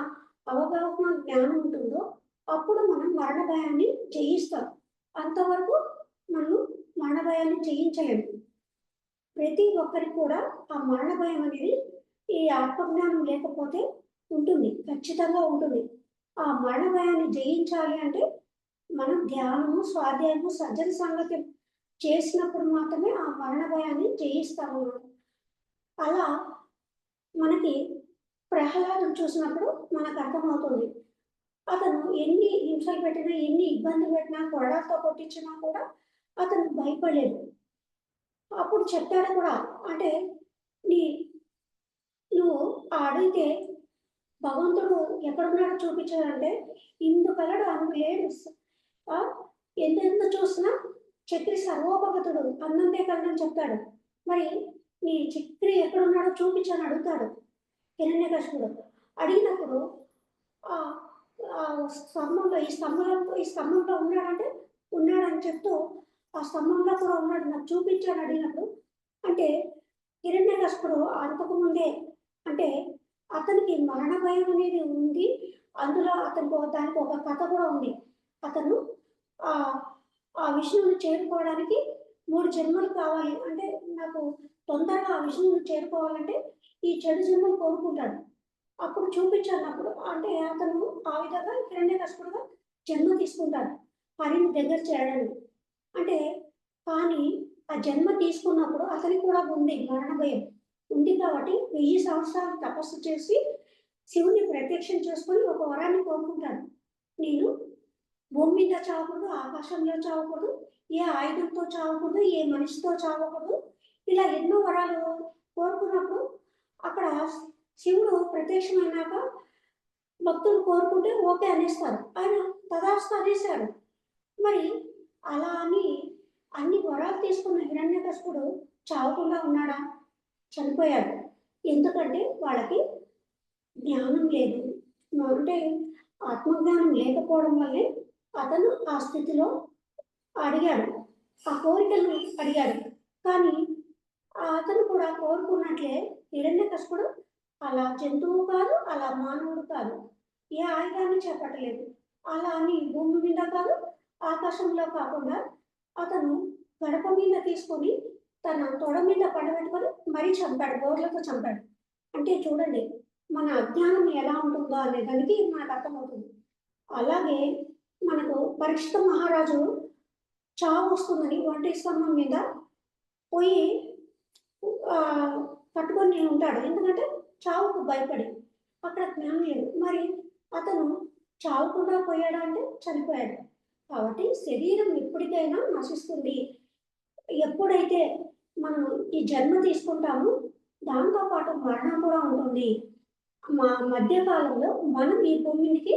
అవగాహన, జ్ఞానం ఉంటుందో అప్పుడు మనం మరణ భయాన్ని జయిస్తాం. అంతవరకు మనం మరణ భయాన్ని జయించలేము. ప్రతి ఒక్కరికి కూడా ఆ మరణ భయం అనేది ఈ ఆత్మజ్ఞానం లేకపోతే ఉంటుంది. ఖచ్చితంగా ఉంటుంది. ఆ మరణ భయాన్ని జయించాలి అంటే మనం ధ్యానము, స్వాధ్యాయము, సజ్జన సాంగత్యం చేసినప్పుడు మాత్రమే ఆ మరణ భయాన్ని జయిస్తాము. అలా మనకి ప్రహ్లాదుని చూసినప్పుడు మనకు అర్థమవుతుంది. అతను ఎన్ని హింసలు పెట్టినా, ఎన్ని ఇబ్బందులు పెట్టినా, కొరడాలతో కొట్టించినా కూడా అతను భయపడలేదు. అప్పుడు చెప్పాడు కూడా. అంటే నీ నువ్వు అడిగితే భగవంతుడు ఎక్కడున్నాడో చూపించాడంటే, ఇందుకలడు అందు లేడు. ఆ! ఎందెందు చూసినా చక్రి సర్వోపగతుడు అన్నంతే కలడని చెప్తాడు. మరి నీ చక్రి ఎక్కడున్నాడో చూపించని అడుగుతాడు హిరణ్యకశిపుడు. అడిగినప్పుడు ఆహ్, ఈ స్తంభంలో ఉన్నాడంటే, ఉన్నాడని చెప్తూ ఆ స్తంభంలో కూడా ఉన్నాడు నాకు చూపించు అని అడిగినప్పుడు అంటే హిరణ్యకశిపుడు అంతకుముందే అంటే అతనికి మరణ భయం అనేది ఉంది. అందులో దానికి ఒక కథ కూడా ఉంది. అతను ఆహ్, ఆ విష్ణువుని చేరుకోవడానికి 3 జన్మలు కావాలి. అంటే నాకు తొందరగా ఆ విష్ణువుని చేరుకోవాలంటే ఈ చెడు జన్మలు కోరుకుంటాడు. అప్పుడు చూపించన్నప్పుడు అంటే అతను ఆ విధంగా హిరణ్యకశిపుడుగా జన్మ తీసుకుంటాడు. హరిని దగ్గర చేరడానికి. అంటే కానీ ఆ జన్మ తీసుకున్నప్పుడు అతనికి కూడా ఉంది మరణ భయం. ఉంది కాబట్టి 1000 సంవత్సరాలు తపస్సు చేసి శివుని ప్రత్యక్షం చేసుకొని ఒక వరాన్ని కోరుకుంటాడు. నేను భూమి మీద చావకూడదు, ఆకాశంలో చావకూడదు, ఏ ఆయుధంతో చావకూడదు, ఏ మనిషితో చావకూడదు. ఇలా ఎన్నో వరాలు కోరుకున్నప్పుడు అక్కడ శివుడు ప్రత్యక్షమైనాక భక్తులు కోరుకుంటే ఓకే అనేస్తారు. ఆయన తదాస్తు అనేశాడు. మరి అలా అని అన్ని వరాలు తీసుకున్న హిరణ్యకశిపుడు చావకుండా ఉన్నాడా? చనిపోయాడు. ఎందుకంటే వాళ్ళకి జ్ఞానం లేదు. అంటే ఆత్మజ్ఞానం లేకపోవడం వల్లే అతను ఆ స్థితిలో అడిగాడు. ఆ కోరికలను అడిగాడు. కానీ అతను కూడా కోరుకున్నట్లే హిరణ్యకశిపుడు అలా జంతువు కాదు, అలా మానవుడు కాదు. ఏ ఆయుధాన్ని చేపట్టలేదు. అలా అని భూమి మీద కాదు, ఆకాశంలో కాకుండా అతను గడప మీద తీసుకొని తన తొడ మీద పడబెట్టుకొని మరీ చంపాడు. గోర్లతో చంపాడు. అంటే చూడండి, మన అజ్ఞానం ఎలా ఉంటుందో అనే దానికి మనకు అర్థమవుతుంది. అలాగే మనకు పరీక్షిత మహారాజు చావు వస్తుందని ఒంటి స్తంభం మీద పోయి పట్టుకొని ఉంటాడు. ఎందుకంటే చావుకు భయపడి. అక్కడ జ్ఞానం లేదు. మరి అతను చావకుండా పోయాడా అంటే చనిపోయాడు. కాబట్టి శరీరం ఎప్పటికైనా నశిస్తుంది. ఎప్పుడైతే మనం ఈ జన్మ తీసుకుంటామో దాంతో పాటు మరణం కూడా ఉంటుంది. మా మధ్యకాలంలో మనం ఈ భూమికి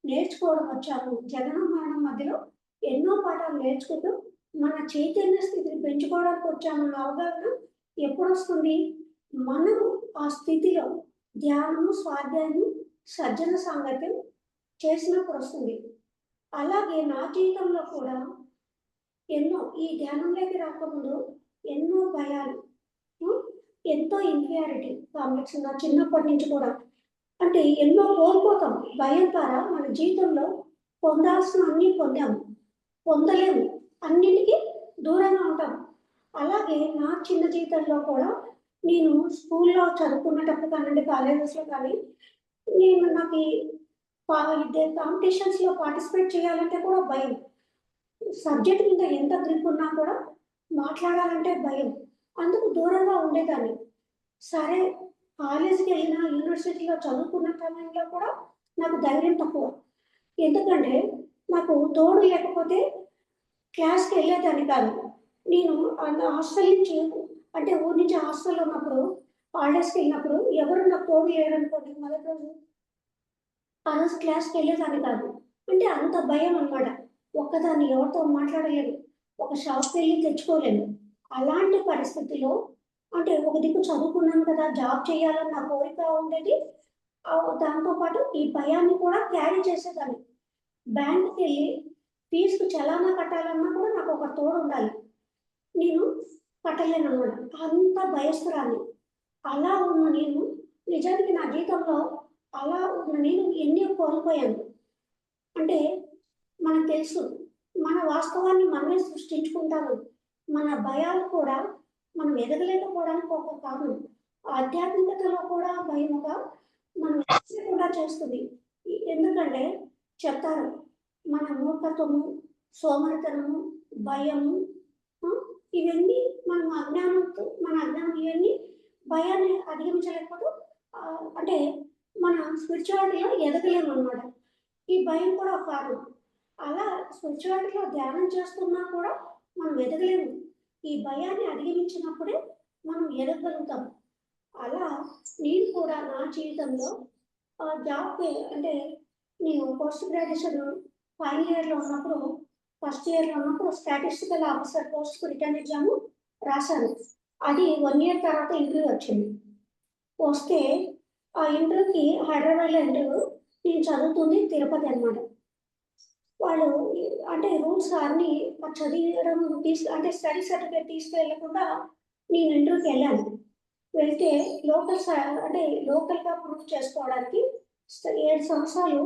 నేర్చుకోవడం వచ్చాము. జననం మరణం మధ్యలో ఎన్నో పాఠాలు నేర్చుకుంటూ మన చైతన్య స్థితిని పెంచుకోవడానికి వచ్చామన్న అవగాహన ఎప్పుడు వస్తుంది? మనం ఆ స్థితిలో ధ్యానము, స్వాధ్యాయము, సజ్జన సాంగత్యం చేసినప్పుడు వస్తుంది. అలాగే నా జీవితంలో కూడా ఎన్నో ఈ ధ్యానంలోకి రాకముందు ఎన్నో భయాలు, ఎంతో ఇన్ఫీరియారిటీ కాంప్లెక్స్ నా చిన్నప్పటి నుంచి కూడా. అంటే ఎన్నో కోల్పోతాం. భయం ద్వారా మన జీవితంలో పొందాల్సిన అన్నీ పొందాము, పొందలేము, అన్నిటికీ దూరంగా ఉంటాం. అలాగే నా చిన్న జీవితంలో కూడా నేను స్కూల్లో చదువుకునేటప్పుడు కానివ్వండి, కాలేజెస్లో కానీ నాకు కాంపిటీషన్స్లో పార్టిసిపేట్ చేయాలంటే కూడా భయం. సబ్జెక్ట్ మీద ఎంత గ్రిప్ ఉన్నా కూడా మాట్లాడాలంటే భయం. అందుకు దూరంగా ఉండేదాన్ని. సరే, కాలేజీకి వెళ్ళినా, యూనివర్సిటీలో చదువుకున్న సమయంలో కూడా నాకు ధైర్యం తక్కువ. ఎందుకంటే నాకు తోడు లేకపోతే క్లాస్కి వెళ్ళేదాన్ని కాదు. నేను హాస్టల్ నుంచి అంటే ఊరి నుంచి హాస్టల్లో ఉన్నప్పుడు హాలిడేస్కి వెళ్ళినప్పుడు ఎవరు నాకు తోడు లేరనుకోండి, మొదటి రోజు ఆ రోజు క్లాస్కి వెళ్ళేదాన్ని కాదు. అంటే అంత భయం అన్నమాట. ఒక్కదాన్ని ఎవరితో మాట్లాడలేను, ఒక షాప్కి వెళ్ళి తెచ్చుకోలేను. అలాంటి పరిస్థితిలో అంటే ఒక దిక్కు చదువుకున్నాను కదా, జాబ్ చేయాలని నా కోరిక ఉండేది. దాంతోపాటు ఈ భయాన్ని కూడా క్యారీ చేసేదాన్ని. బ్యాంకుకి వెళ్ళి ఫీజుకు చలానా కట్టాలన్నా కూడా నాకు ఒక తోడు ఉండాలి. నేను కట్టలేను అన్నమాట. అంత భయస్తురాన్ని. అలా ఉన్న నేను నిజానికి నా జీవితంలో అలా ఉన్న నేను ఎన్ని కోల్పోయాను. అంటే మనకు తెలుసు, మన వాస్తవాన్ని మనమే సృష్టించుకుంటాము. మన భయాలు కూడా మనం ఎదగలేకపోవడానికి ఒక కారణం. ఆధ్యాత్మికతలో కూడా భయముగా మనం కూడా చేస్తుంది. ఎందుకంటే చెప్తారు, మన మూర్ఖత్వము, సోమరితనము, భయము, ఇవన్నీ మనం మన అజ్ఞానం ఇవన్నీ భయాన్ని అధిగమించలేకపోతే అంటే మన స్పిరిచువాలిటీలో ఎదగలేము అన్నమాట. ఈ భయం కూడా ఒక కారణం. అలా స్పిరిచువాలిటీలో ధ్యానం చేస్తున్నా కూడా మనం ఎదగలేము. ఈ భయాన్ని అధిగమించినప్పుడే మనం ఎదగలుగుతాం. అలా నేను కూడా నా జీవితంలో జాబ్కి అంటే నేను పోస్ట్ గ్రాడ్యుయేషన్ ఫైనల్ ఇయర్లో ఉన్నప్పుడు, ఫస్ట్ ఇయర్లో ఉన్నప్పుడు స్టాటిస్టికల్ ఆఫీసర్ పోస్ట్కి రిటర్న్ ఎగ్జామ్ రాశాను. అది 1 ఇయర్ తర్వాత ఇంటర్వ్యూ వచ్చింది. వస్తే ఆ ఇంటర్వ్యూకి హైదరాబాద్లో ఇంటర్వ్యూ, నేను చదువుతుంది తిరుపతి అన్నమాట. వాళ్ళు అంటే రూల్స్ అన్నీ చదివడం అంటే స్టడీ సర్టిఫికేట్ తీసుకెళ్ళకుండా నేను ఇంటర్వ్యూకి వెళ్ళాను. వెళ్తే అంటే లోకల్గా ప్రూఫ్ చేసుకోవడానికి 7 సంవత్సరాలు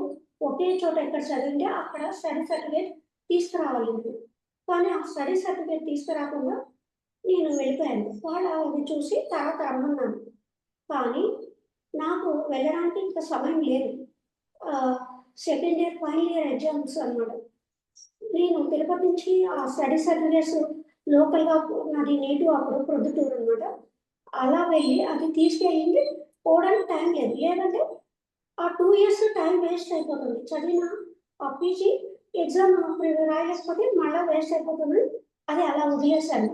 ఒకే చోట ఎక్కడ చదివితే అక్కడ స్టడీ సర్టిఫికేట్ తీసుకురావాలి. కానీ ఆ స్టడీ సర్టిఫికేట్ తీసుకురాకుండా నేను వెళ్ళిపోయాను. వాళ్ళు అది చూసి తర్వాత రమ్మన్నాను. కానీ నాకు వెళ్ళడానికి ఇంకా సమయం లేదు. Second year final year exams అన్నమాట. నేను తిరుపతి నుంచి ఆ స్టడీ సర్టిఫికేట్స్ లోకల్గా నాది నేటివ్ అప్పుడు ప్రొద్దుటూరు అనమాట. అలా వెళ్ళి అది తీసుకెళ్ళింది పోవడానికి టైం లేదు. లేదంటే ఆ 2 ఇయర్స్ టైం వేస్ట్ అయిపోతుంది. చదివిన ఆ పీజీ ఎగ్జామ్ రాయలేకపోతే మళ్ళీ వేస్ట్ అయిపోతుంది. అది అలా వదిలేశాను.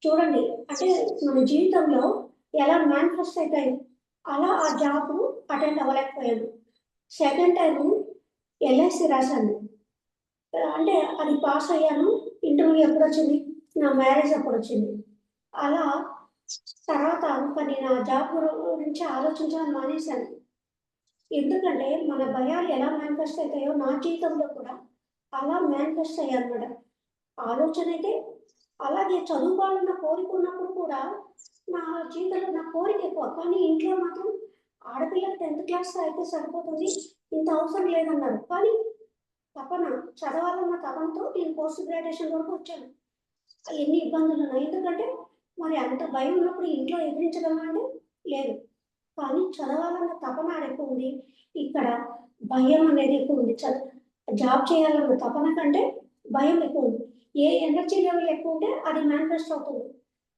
చూడండి, అంటే మన జీవితంలో ఎలా మేనిఫెస్ట్ అయితాయి. అలా ఆ జాబ్ అటెండ్ అవ్వలేకపోయాను. సెకండ్ టైము ఎల్ఐసి రాశాను. అంటే అది పాస్ అయ్యాను. ఇంటర్వ్యూ ఎప్పుడొచ్చింది? నా మ్యారేజ్ అప్పుడొచ్చింది. అలా తర్వాత ఇంక నేను ఆ జాబ్ గురించి ఆలోచించడం మానేశాను. ఎందుకంటే మన భయాలు ఎలా మేనిఫెస్ట్ అయితాయో నా జీవితంలో కూడా అలా మేనిఫెస్ట్ అయ్యాయన్నమాట. ఆలోచన అయితే అలాగే చదువుకోవాలన్న కోరిక ఉన్నప్పుడు కూడా నా జీవితంలో నా కోరిక ఎక్కువ. కానీ ఇంట్లో మాత్రం ఆడపిల్లకి 10th క్లాస్ అయితే సరిపోతుంది. ఇంత అవసరం లేదన్నారు. కానీ తపన, చదవాలన్న తపనతో నేను పోస్ట్ గ్రాడ్యుయేషన్ వరకు వచ్చాను. ఎన్ని ఇబ్బందులున్నాయి. ఎందుకంటే మరి అంత భయం ఉన్నప్పుడు ఇంట్లో ఎదిరించగలమా అంటే లేదు. కానీ చదవాలన్న తపన ఆడెక్కువ ఉంది. ఇక్కడ భయం అనేది ఎక్కువ ఉంది. జాబ్ చేయాలన్న తపన కంటే భయం ఎక్కువ ఉంది. ఏ ఎనర్జీ లెవెల్ ఎక్కువ ఉంటే అది మేనిఫెస్ట్ అవుతుంది.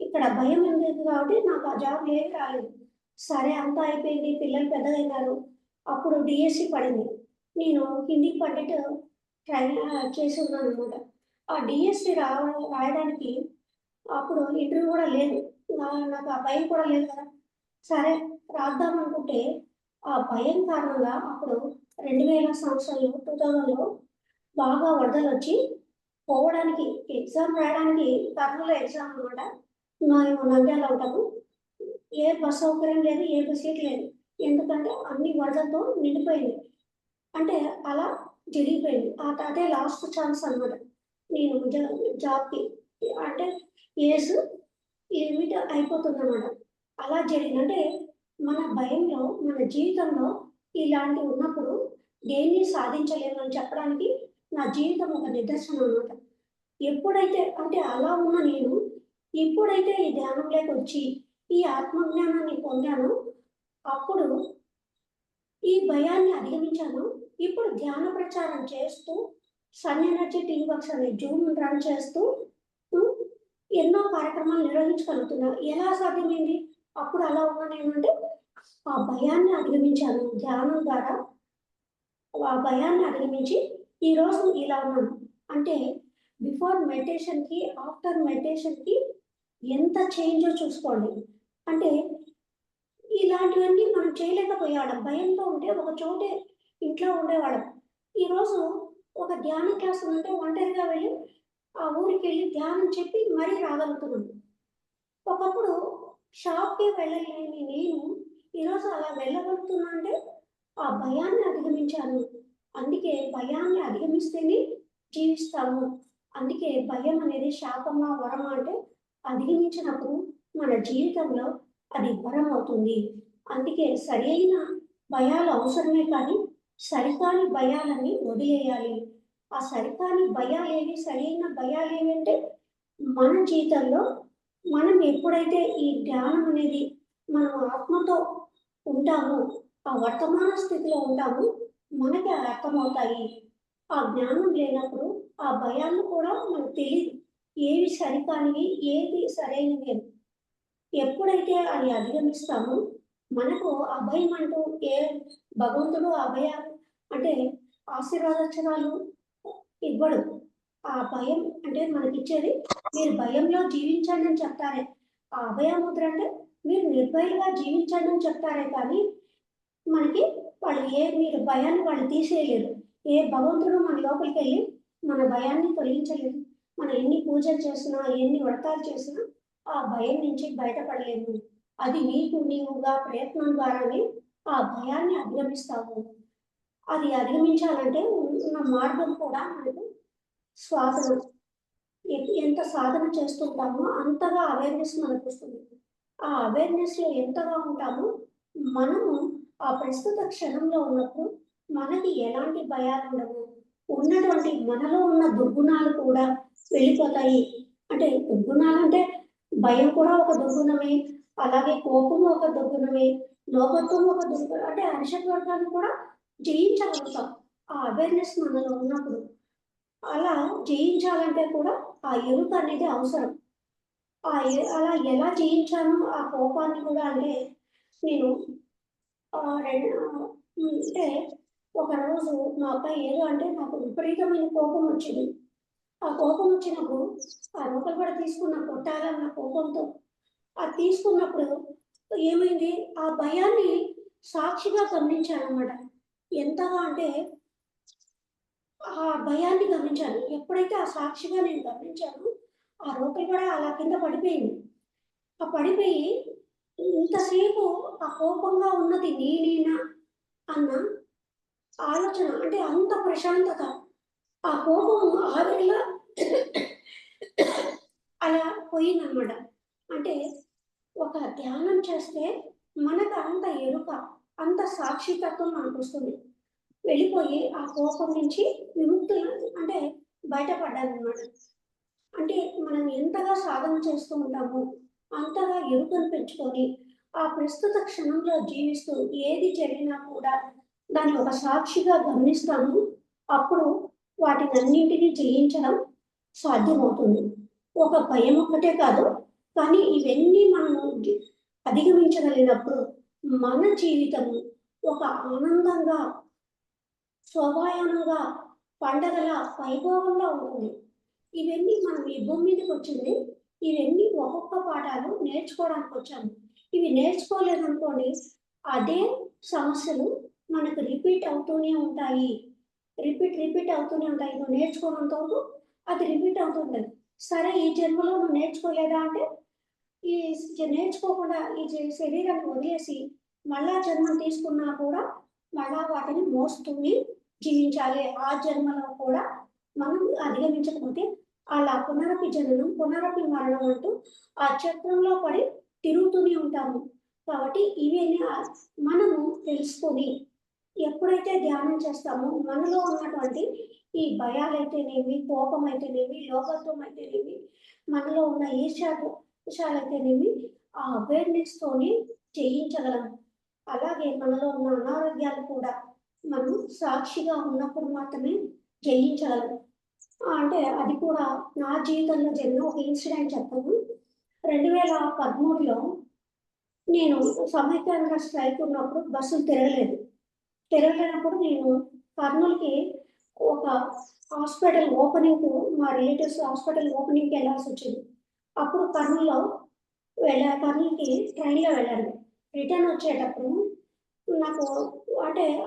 ఇక్కడ భయం ఉంది కాబట్టి నాకు ఆ జాబ్ ఏమి రాలేదు. సరే అంతా అయిపోయింది. పిల్లలు పెద్దగయినారు. అప్పుడు డీఎస్సీ పడింది. నేను హిందీ పండిట్ చేసి ఉన్నాననమాట. ఆ డీఎస్సీ రాయడానికి అప్పుడు ఇంటర్వ్యూ కూడా లేదు. నాకు ఆ భయం కూడా లేదు కదా! సరే రాద్దాం అనుకుంటే, ఆ భయం కారణంగా అప్పుడు 2000 సంవత్సరంలో 2000లో బాగా వరదలొచ్చి పోవడానికి ఎగ్జామ్ రాయడానికి కర్నూలులో ఎగ్జామ్ అనమాట. మేము నంద్యాలలో ఉంటాము. ఏ బస్ సౌకర్యం లేదు. ఏ సీట్ లేదు. ఎందుకంటే అన్ని వరదలతో నిండిపోయింది. అంటే అలా జరిగిపోయింది. అదే లాస్ట్ ఛాన్స్ అనమాట. నేను జాబ్‌కి అంటే ఏజ్ లిమిట్ అయిపోతుందనమాట. అలా జరిగింది. అంటే మన భయంలో, మన జీవితంలో ఇలాంటివి ఉన్నప్పుడు దేన్ని సాధించలేమని చెప్పడానికి నా జీవితం ఒక నిదర్శనం అనమాట. ఎప్పుడైతే అంటే అలా ఉన్న నేను ఎప్పుడైతే ఈ ధ్యానంలోకొచ్చి ఈ ఆత్మజ్ఞానాన్ని పొందానో అప్పుడు ఈ భయాన్ని అధిగమించాను. ఇప్పుడు ధ్యాన ప్రచారం చేస్తూ సన్ ఎనర్జీ టీమ్ వర్క్స్ అనే జూమ్ రన్ చేస్తూ హ్మ్, ఎన్నో కార్యక్రమాలు నిర్వహించగలుగుతున్నా. ఎలా సాధ్యమైంది? అప్పుడు అలా ఉన్న నేనంటే ఆ భయాన్ని అధిగమించాను. ధ్యానం ద్వారా ఆ భయాన్ని అధిగమించి ఈరోజు ఇలా ఉన్నాను. అంటే బిఫోర్ మెడిటేషన్‌కి, ఆఫ్టర్ మెడిటేషన్‌కి ఎంత చేంజో చూసుకోండి. అంటే ఇలాంటివన్నీ మనం చేయలేకపోయేవాళ్ళం. భయంతో ఉంటే ఒక చోటే ఇంట్లో ఉండేవాళ్ళం. ఈరోజు ఒక ధ్యాన క్లాస్ ఉంటే ఒంటరిగా వెళ్ళి ఆ ఊరికెళ్ళి ధ్యానం చెప్పి మరీ రాగలుగుతున్నాం. ఒకప్పుడు షాప్‌కి వెళ్ళలేని నేను ఈరోజు అలా వెళ్ళగలుగుతున్నా అంటే ఆ భయాన్ని అధిగమించాను. అందుకే భయాన్ని అధిగమిస్తేనే జీవిస్తాము. అందుకే భయం అనేది శాపమా, వరమా అంటే అధిగమించినప్పుడు మన జీవితంలో అది వరం అవుతుంది. అందుకే సరైన భయాలు అవసరమే కానీ, సరికాని భయాలని వదిలేయాలి. ఆ సరికాని భయాలేవి, సరైన భయాలేవి అంటే మన జీవితంలో మనం ఎప్పుడైతే ఈ ధ్యానం అనేది మనం ఆత్మతో ఉంటామో, ఆ వర్తమాన స్థితిలో ఉంటామో, మనకి అవి అర్థమవుతాయి. ఆ జ్ఞానం లేనప్పుడు ఆ భయాలు కూడా మనకు తెలీదు. ఏవి సరికానివి, ఏది సరైనవి అని. ఎప్పుడైతే అది అధిగమిస్తామో, మనకు అభయం అంటూ ఏ భగవంతుడు అభయాలు అంటే ఆశీర్వాదచనాలు ఇవ్వడు. ఆ భయం అంటే మనకిచ్చేది మీరు భయంలో జీవించండి అని చెప్తారే. ఆ అభయముద్ర అంటే మీరు నిర్భయంగా జీవించండి అని చెప్తారే కానీ, మనకి వాళ్ళు మీరు భయాన్ని వాళ్ళు తీసేయలేరు. ఏ భగవంతుడు మన లోపలికెళ్ళి మన భయాన్ని తొలగించలేరు. మనం ఎన్ని పూజలు చేసినా, ఎన్ని వ్రతాలు చేసినా ఆ భయం నుంచి బయటపడలేము. అది నీవుగా ప్రయత్నం ద్వారానే ఆ భయాన్ని అధిగమిస్తావు. అది అధిగమించాలంటే ఉన్న మార్గం కూడా మనకు శ్వాసనం. ఎంత సాధన చేస్తుంటామో అంతగా అవేర్‌నెస్ మనకొస్తుంది. ఆ అవేర్‌నెస్‌లో ఎంతగా ఉంటామో, మనము ఆ ప్రస్తుత క్షణంలో ఉన్నప్పుడు మనకి ఎలాంటి భయాలుండవు. ఉన్నటువంటి మనలో ఉన్న దుర్గుణాలు కూడా వెళ్ళిపోతాయి. అంటే దుర్గుణాలంటే భయం కూడా ఒక దుర్గుణమే. అలాగే కోపము ఒక దుర్గుణమే. లోభత్వం ఒక దుర్గుణం. అంటే అరిషడ్ వర్గాన్ని కూడా జయించగలుగుతాం. ఆ అవేర్‌నెస్ మనలో ఉన్నప్పుడు. అలా జయించాలంటే కూడా ఆ ఎరుక అనేది అవసరం. అలా ఎలా జయించాను ఆ కోపాన్ని కూడా అంటే నేను అంటే ఒకరోజు మా అబ్బాయి ఏదో అంటే నాకు విపరీతమైన కోపం వచ్చింది. ఆ కోపం వచ్చినప్పుడు ఆ రూపాయి కూడా తీసుకున్న కొట్టాలన్న కోపంతో అది తీసుకున్నప్పుడు ఏమైంది? ఆ భయాన్ని సాక్షిగా గమనించాననమాట. ఎంతగా అంటే ఆ భయాన్ని గమనించాను. ఎప్పుడైతే ఆ సాక్షిగా నేను గమనించానో, ఆ రూపాయి కూడా అలా కింద పడిపోయింది. ఆ పడిపోయి ఇంతసేపు ఆ కోపంగా ఉన్నది నేనేనా అన్న ఆలోచన అంటే అంత ప్రశాంతత. ఆ కోపం ఆవిరిలా అలా పోయిందనమాట. అంటే ఒక ధ్యానం చేస్తే మనకు అంత ఎరుక, అంత సాక్షితత్వం మనకొస్తుంది. వెళ్ళిపోయి ఆ కోపం నుంచి విముక్తి అంటే బయటపడ్డాననమాట. అంటే మనం ఎంతగా సాధన చేస్తూ ఉంటామో, అంతగా ఎరుకను పెంచుకొని, ఆ ప్రస్తుత క్షణంలో జీవిస్తూ ఏది జరిగినా కూడా దాన్ని ఒక సాక్షిగా గమనిస్తాము. అప్పుడు వాటినన్నింటినీ జయించడం సాధ్యమవుతుంది. ఒక భయం ఒక్కటే కాదు, కానీ ఇవన్నీ మనము అధిగమించగలిగినప్పుడు మన జీవితము ఒక ఆనందంగా, శోభాయానంగా, పండగల వైభవంగా ఉంటుంది. ఇవన్నీ మనం ఈ భూమి మీదకొచ్చింది. ఇవన్నీ ఒక్కొక్క పాఠాలు నేర్చుకోవడానికొచ్చాము. ఇవి నేర్చుకోలేదనుకోండి, అదే సమస్యలు మనకు రిపీట్ అవుతూనే ఉంటాయి. రిపీట్ అవుతూనే ఉంటాయి. నువ్వు నేర్చుకోనంత వరకు అది రిపీట్ అవుతుంటది. సరే ఈ జన్మలో నువ్వు నేర్చుకోలేదా అంటే, ఈ నేర్చుకోకుండా ఈ శరీరాన్ని వదిలేసి మళ్ళా జన్మను తీసుకున్నా కూడా మళ్ళా వాటిని మోస్తూనే జీవించాలి. ఆ జన్మలో కూడా మనం అధిగమించకపోతే అలా పునరపి జననం, పునరపి మరణం అంటూ ఆ చక్రంలో పడి తిరుగుతూనే ఉంటాము. కాబట్టి ఇవన్నీ మనము తెలుసుకొని ఎప్పుడైతే ధ్యానం చేస్తామో మనలో ఉన్నటువంటి ఈ భయాలైతేనేమి, కోపమైతేనేమి, లోభత్వం అయితేనేమి, మనలో ఉన్న ఈర్ష్యాలైతేనేమి ఆ అవేర్‌నెస్‌తోని జయించగలం. అలాగే మనలో ఉన్న అనారోగ్యాలు కూడా మనం సాక్షిగా ఉన్నప్పుడు మాత్రమే జయించగలం. అంటే అది కూడా నా జీవితంలో జరిగిన ఒక ఇన్సిడెంట్ చెప్తాను. 2013లో నేను సమైక్యాంధ్ర స్ట్రైక్ ఉన్నప్పుడు బస్సులు తిరగలేదు. తిరగలేనప్పుడు నేను కర్నూలుకి ఒక హాస్పిటల్ ఓపెనింగ్‌కు మా రిలేటివ్స్ హాస్పిటల్ ఓపెనింగ్‌కి వెళ్ళాల్సొచ్చింది. అప్పుడు కర్నూలుకి ట్రైన్‌లో వెళ్ళాను. రిటర్న్ వచ్చేటప్పుడు నాకు అంటే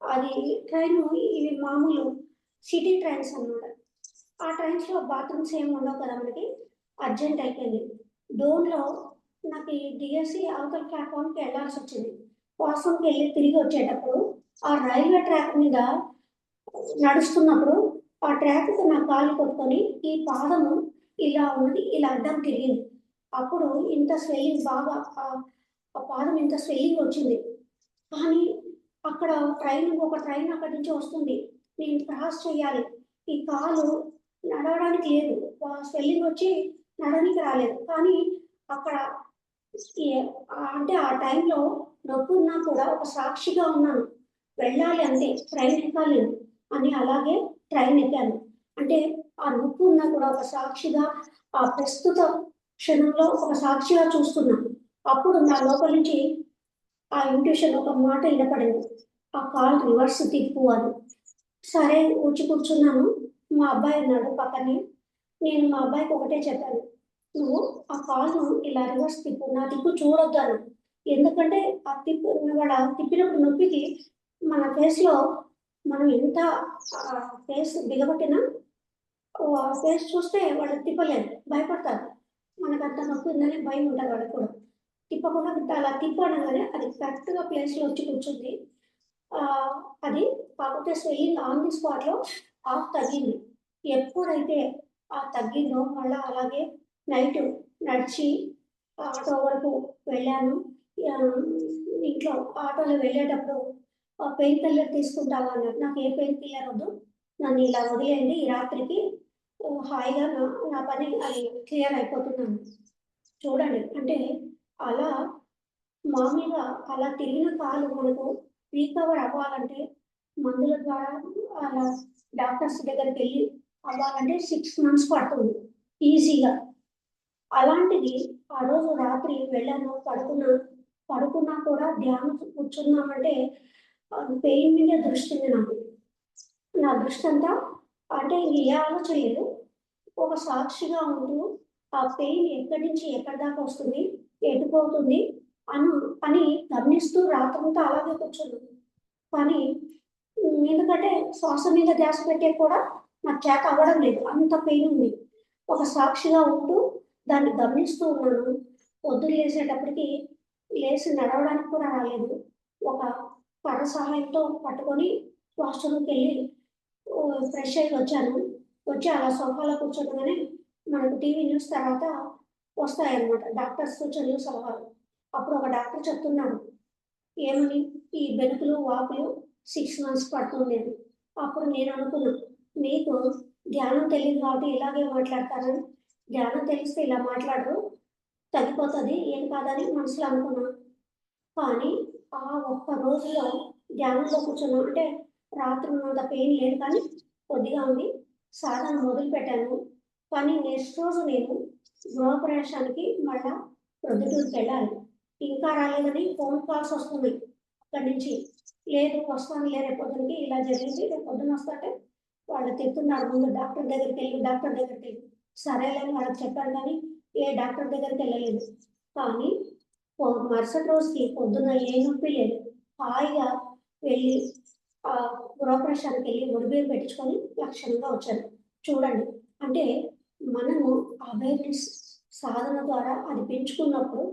అది ట్రైను ఇవి మామూలు సిటీ ట్రైన్స్ అన్నమాట. ఆ ట్రైన్స్‌లో బాత్రూమ్స్ ఏమి ఉండవు కదా మనకి. అర్జెంట్ అయిపోయింది. డోన్‌లో నాకు ఈ డీఎస్సీ అవతల ప్లాట్‌ఫార్మ్‌కి వెళ్ళాల్సొచ్చింది. వాష్‌రూమ్‌కెళ్ళి తిరిగి వచ్చేటప్పుడు ఆ రైల్వే ట్రాక్ మీద నడుస్తున్నప్పుడు ఆ ట్రాక్‌కి నా కాలు కొట్టుకొని ఈ పాదము ఇలా ఉన్నది. ఇలా అడ్డం తిరిగింది. అప్పుడు ఇంత స్వెల్లింగ్ బాగా ఆ పాదం ఇంత స్వెల్లింగ్ వచ్చింది. కానీ అక్కడ ఒక ట్రైన్ అక్కడి నుంచి వస్తుంది. నేను క్రాస్ చేయాలి. ఈ కాలు నడవడానికి లేదు. స్వెల్లింగ్ వచ్చి నడవనికి రాలేదు. కానీ అక్కడ ఎ అంటే ఆ టైంలో నొప్పున్నా కూడా ఒక సాక్షిగా ఉన్నాను. వెళ్ళాలి అంతే. ట్రైన్ ఎక్కాలి అని అలాగే ట్రైన్ ఎక్కాను. అంటే ఆ నొప్పి ఉన్నా కూడా ఒక సాక్షిగా ఆ ప్రస్తుత క్షణంలో ఒక సాక్షిగా చూస్తున్నా. అప్పుడు నా లోపల నుంచి ఆ ఇంట్యూషన్ ఒక మాట వినపడింది. ఆ కాలు రివర్స్ తిప్పు అని. సరే వచ్చి కూర్చున్నాను. మా అబ్బాయి ఉన్నాడు పక్కనే. నేను మా అబ్బాయికి ఒకటే చెప్పాను. "నువ్వు ఆ కాలును ఇలా రివర్స్ తిప్పు. నా దిక్కు చూడొద్దు" అన్నా. ఎందుకంటే తిప్పినప్పుడు నొప్పికి మన ఫేస్‌లో మనం ఎంత ఫేస్ బిగబట్టినా ఫేస్ చూస్తే వాళ్ళు తిప్పలేరు. భయపడతారు. మనకంత నొప్పి ఉందని భయం ఉంటది వాళ్ళకి కూడా. తిప్పకుండా అలా తిప్పు అనంగానే అది కరెక్ట్‌గా ప్లేస్‌లో వచ్చి కూర్చుంది. ఆహ్, అది కాకపోతే స్వెల్లింగ్ ఆన్ ది స్పాట్‌లో తగ్గింది. ఎప్పుడైతే తగ్గిందో మళ్ళా అలాగే నైటు నడిచి ఆటో వరకు వెళ్ళాను. ఆహ్, ఇంట్లో ఆటోలో వెళ్ళేటప్పుడు పెయిన్ కిల్లర్ తీసుకుంటావా అన్నారు. నాకు ఏ పెయిన్ కిల్లర్ వద్దు. నన్ను ఇలా వదిలేయండి ఈ రాత్రికి హాయిగా నా నా పని అది క్లియర్ అయిపోతుందన్నారు. చూడండి అంటే అలా మామూలుగా అలా తిరిగిన కాలు మనకు రికవర్ అవ్వాలంటే మందుల ద్వారా అలా డాక్టర్స్ దగ్గరికెళ్ళి అవ్వాలంటే 6 మంత్స్ పడుతుంది ఈజీగా. అలాంటిది ఆ రోజు రాత్రి వెళ్ళాను, పడుకున్నా కూడా ధ్యానం కూర్చున్నామంటే పెయిన్ మీదే దృష్టి ఉంది నాకు. నా దృష్టంతా అంటే ఇంక ఏ ఆలోచన లేదు. ఒక సాక్షిగా ఉంటూ ఆ పెయిన్ ఎక్కడి నుంచి ఎక్కడి దాకా వస్తుంది, ఎటు పోతుంది అను అని గమనిస్తూ రాత్రంతా అలాగే కూర్చున్నాను. కానీ ఎందుకంటే శ్వాస మీద ధ్యాస పెట్టేకి కూడా నాకు చేత అవ్వడం లేదు. అంత పెయిన్ ఉంది. ఒక సాక్షిగా ఉంటూ దాన్ని గమనిస్తూ ఉన్నాను. పొద్దున లేసేటప్పటికి లేసి నడవడానికి కూడా రాలేదు. ఒక కర్ర సహాయంతో పట్టుకొని వాష్‌రూమ్‌కెళ్ళి ఫ్రెష్ అయ్యి వచ్చాను. వచ్చి అలా సోఫాలో కూర్చోగానే మనకు టీవీ న్యూస్ తర్వాత వస్తాయన్నమాట. డాక్టర్స్ సూచనలు, సలహాలు. అప్పుడు ఒక డాక్టర్ చెప్తున్నాడు. ఏమని? ఈ బెణుకులు, వాపులు 6 మంత్స్ పడుతుంది అని. అప్పుడు నేను అనుకున్నా, మీకు ధ్యానం తెలీదు కాబట్టి ఇలాగే మాట్లాడతారని. ధ్యానం తెలిస్తే ఇలా మాట్లాడరు. తగ్గిపోతది. ఏం కాదని మనసులో అనుకున్నా. కానీ ఆ ఒక్క రోజులో ధ్యానంలో కూర్చున్నా. అంటే రాత్రి ఉన్నంత పెయిన్ లేదు కానీ కొద్దిగా ఉంది. సాధన మొదలుపెట్టాను. కానీ నెక్స్ట్ రోజు నేను గృహప్రవేశానికి మళ్ళా ప్రొద్దుటూరుకెళ్ళాలి. ఇంకా రాలేదని ఫోన్ కాల్స్ వస్తున్నాయి అక్కడి నుంచి. లేదు వస్తానులే రేపొద్దునకి ఇలా జరిగింది. రేపు పొద్దున వస్తా అంటే వాళ్ళు తిడుతున్నారు ముందు డాక్టర్ దగ్గరికెళ్ళు, డాక్టర్ దగ్గరికెళ్ళు. సరేలే అని వాళ్ళకి చెప్పాను కానీ ఏ డాక్టర్ దగ్గరికెళ్ళలేదు. కానీ మరుసటి రోజుకి పొద్దున్న ఏ నొప్పి లేదు. హాయిగా వెళ్ళి గృహప్రవేశానికెళ్ళి ఒడిబియ్యం పెట్టించుకొని లక్షణంగా వచ్చాను. చూడండి. అంటే మనము అవేర్‌నెస్ సాధన ద్వారా అది పెంచుకున్నప్పుడు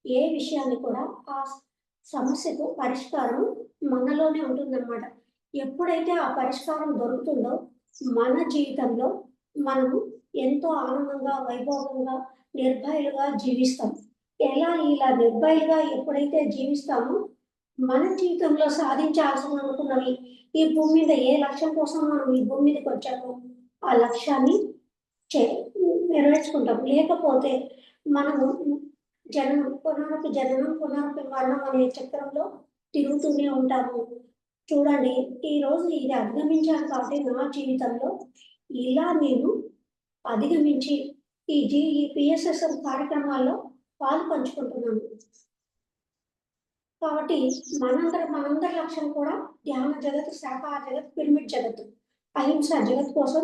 ఏ విషయాన్ని కూడా ఆ సమస్యకు పరిష్కారం మనలోనే ఉంటుందన్నమాట. ఎప్పుడైతే ఆ పరిష్కారం దొరుకుతుందో మన జీవితంలో మనము ఎంతో ఆనందంగా, వైభోగంగా, నిర్భయులుగా జీవిస్తాం. ఇలా నిర్భయులుగా ఎప్పుడైతే జీవిస్తామో మన జీవితంలో సాధించాల్సిననుకున్నవి ఈ భూమి మీద ఏ లక్ష్యం కోసం మనం ఈ భూమి మీదకొచ్చామో ఆ లక్ష్యాన్ని చే నెరవేర్చుకుంటాం. లేకపోతే మనము జననం, పునరపి మరణం అనే చక్రంలో తిరుగుతూనే ఉంటాము. చూడండి, ఈరోజు ఇది అధిగమించాను కాబట్టి నా జీవితంలో ఇలా నేను అధిగమించి ఈ పిఎస్ఎస్ఎం కార్యక్రమాల్లో పాలు పంచుకుంటున్నాను. కాబట్టి మనందరి లక్ష్యం కూడా ధ్యాన జగత్, శాఖా జగత్, పిరమిడ్ జగత్, అహింస జగత్ కోసం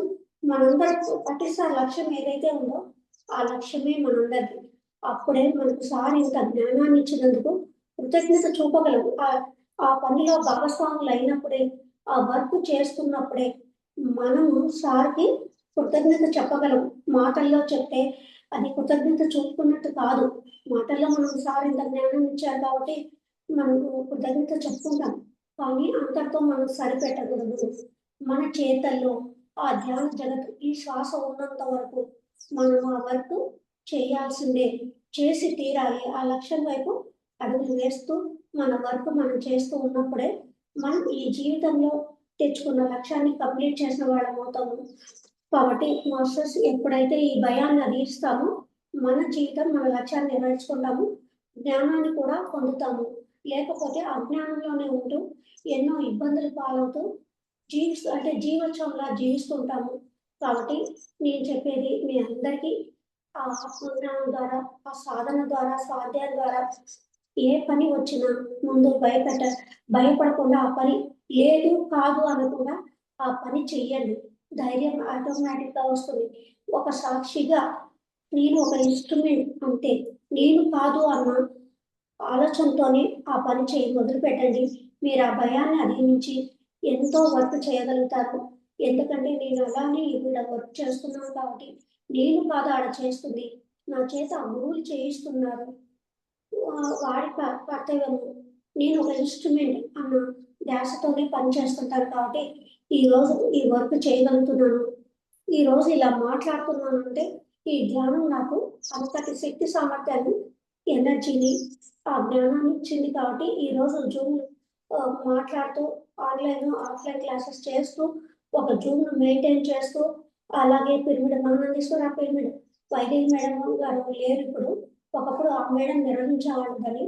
మనందరి పటిష్ట లక్ష్యం ఏదైతే ఉందో ఆ లక్ష్యమే మనందరిది. అప్పుడే మనకు సార్ ఇంత జ్ఞానాన్ని ఇచ్చినందుకు కృతజ్ఞత చూపగలము. ఆ పనిలో భాగస్వాములు అయినప్పుడే, ఆ వర్క్ చేస్తున్నప్పుడే మనము సార్‌కి కృతజ్ఞత చెప్పగలం. మాటల్లో చెప్తే అది కృతజ్ఞత చూపుకున్నట్టు కాదు. మాటల్లో మనం సార్ ఇంత జ్ఞానం ఇచ్చారు కాబట్టి మనకు కృతజ్ఞత చెప్పుకుంటాం. కానీ అంతటితో మనం సరిపెట్టకూడదు. మన చేతల్లో ఆ ధ్యాన జగత్ ఈ శ్వాస ఉన్నంత వరకు మనం ఆ వర్క్ చేయాల్సిందే. చేసి తీరాలి. ఆ లక్ష్యం వైపు అడుగులు వేస్తూ మన వర్క్ మనం చేస్తూ ఉన్నప్పుడే మనం ఈ జీవితంలో తెచ్చుకున్న లక్ష్యాన్ని కంప్లీట్ చేసిన వాళ్ళమవుతాము. కాబట్టి మాస్టర్స్ ఎప్పుడైతే ఈ భయాన్ని అధిగమిస్తామో మన జీవితం మన లక్ష్యాన్ని నెరవేర్చుకుంటాము. జ్ఞానాన్ని కూడా పొందుతాము. లేకపోతే అజ్ఞానంలోనే ఉంటూ ఎన్నో ఇబ్బందులు పాలవుతూ అంటే జీవోత్సవంలా జీవిస్తూ ఉంటాము. కాబట్టి నేను చెప్పేది మీ అందరికీ ఆ ఆత్మజ్ఞానం ద్వారా, ఆ సాధన ద్వారా, స్వాధ్యాయం ద్వారా ఏ పని వచ్చినా ముందు భయపడకుండా ఆ పని లేదు, కాదు అనకుండా ఆ పని చెయ్యండి. ధైర్యం ఆటోమేటిక్‌గా వస్తుంది. ఒక సాక్షిగా నేను ఒక ఇన్‌స్ట్రుమెంట్ అంతే. నేను కాదు అన్న ఆలోచనతోనే ఆ పని మొదలుపెట్టండి. మీరు ఆ భయాన్ని అధిగమించి ఎంతో వర్క్ చేయగలుగుతారు. ఎందుకంటే నేను అలానే ఈవిడ వర్క్ చేస్తున్నాను కాబట్టి నేను కాదు ఆడ చేస్తుంది. నా చేత ఆ గురువులు చేయిస్తున్నారు. వాడి కర్తవ్యము. నేను ఒక ఇన్‌స్ట్రుమెంట్ అన్న ధ్యాసతోనే పని చేస్తుంటాను కాబట్టి ఈరోజు ఈ వర్క్ చేయగలుగుతున్నాను. ఈరోజు ఇలా మాట్లాడుతున్నానంటే ఈ ధ్యానం నాకు అంతటి శక్తి సామర్థ్యాన్ని, ఎనర్జీని, ఆ జ్ఞానాన్ని ఇచ్చింది కాబట్టి ఈరోజు జూమ్ మాట్లాడుతూ ఆన్‌లైన్, ఆఫ్‌లైన్ క్లాసెస్ చేస్తూ ఒక జూమ్‌ను మెయింటైన్ చేస్తూ అలాగే pyramid Mahanandeeswara pyramid Vaidehi madam గారు లేరిప్పుడు. ఒకప్పుడు ఆ మేడం నిర్వహించేవాళ్ళు కానీ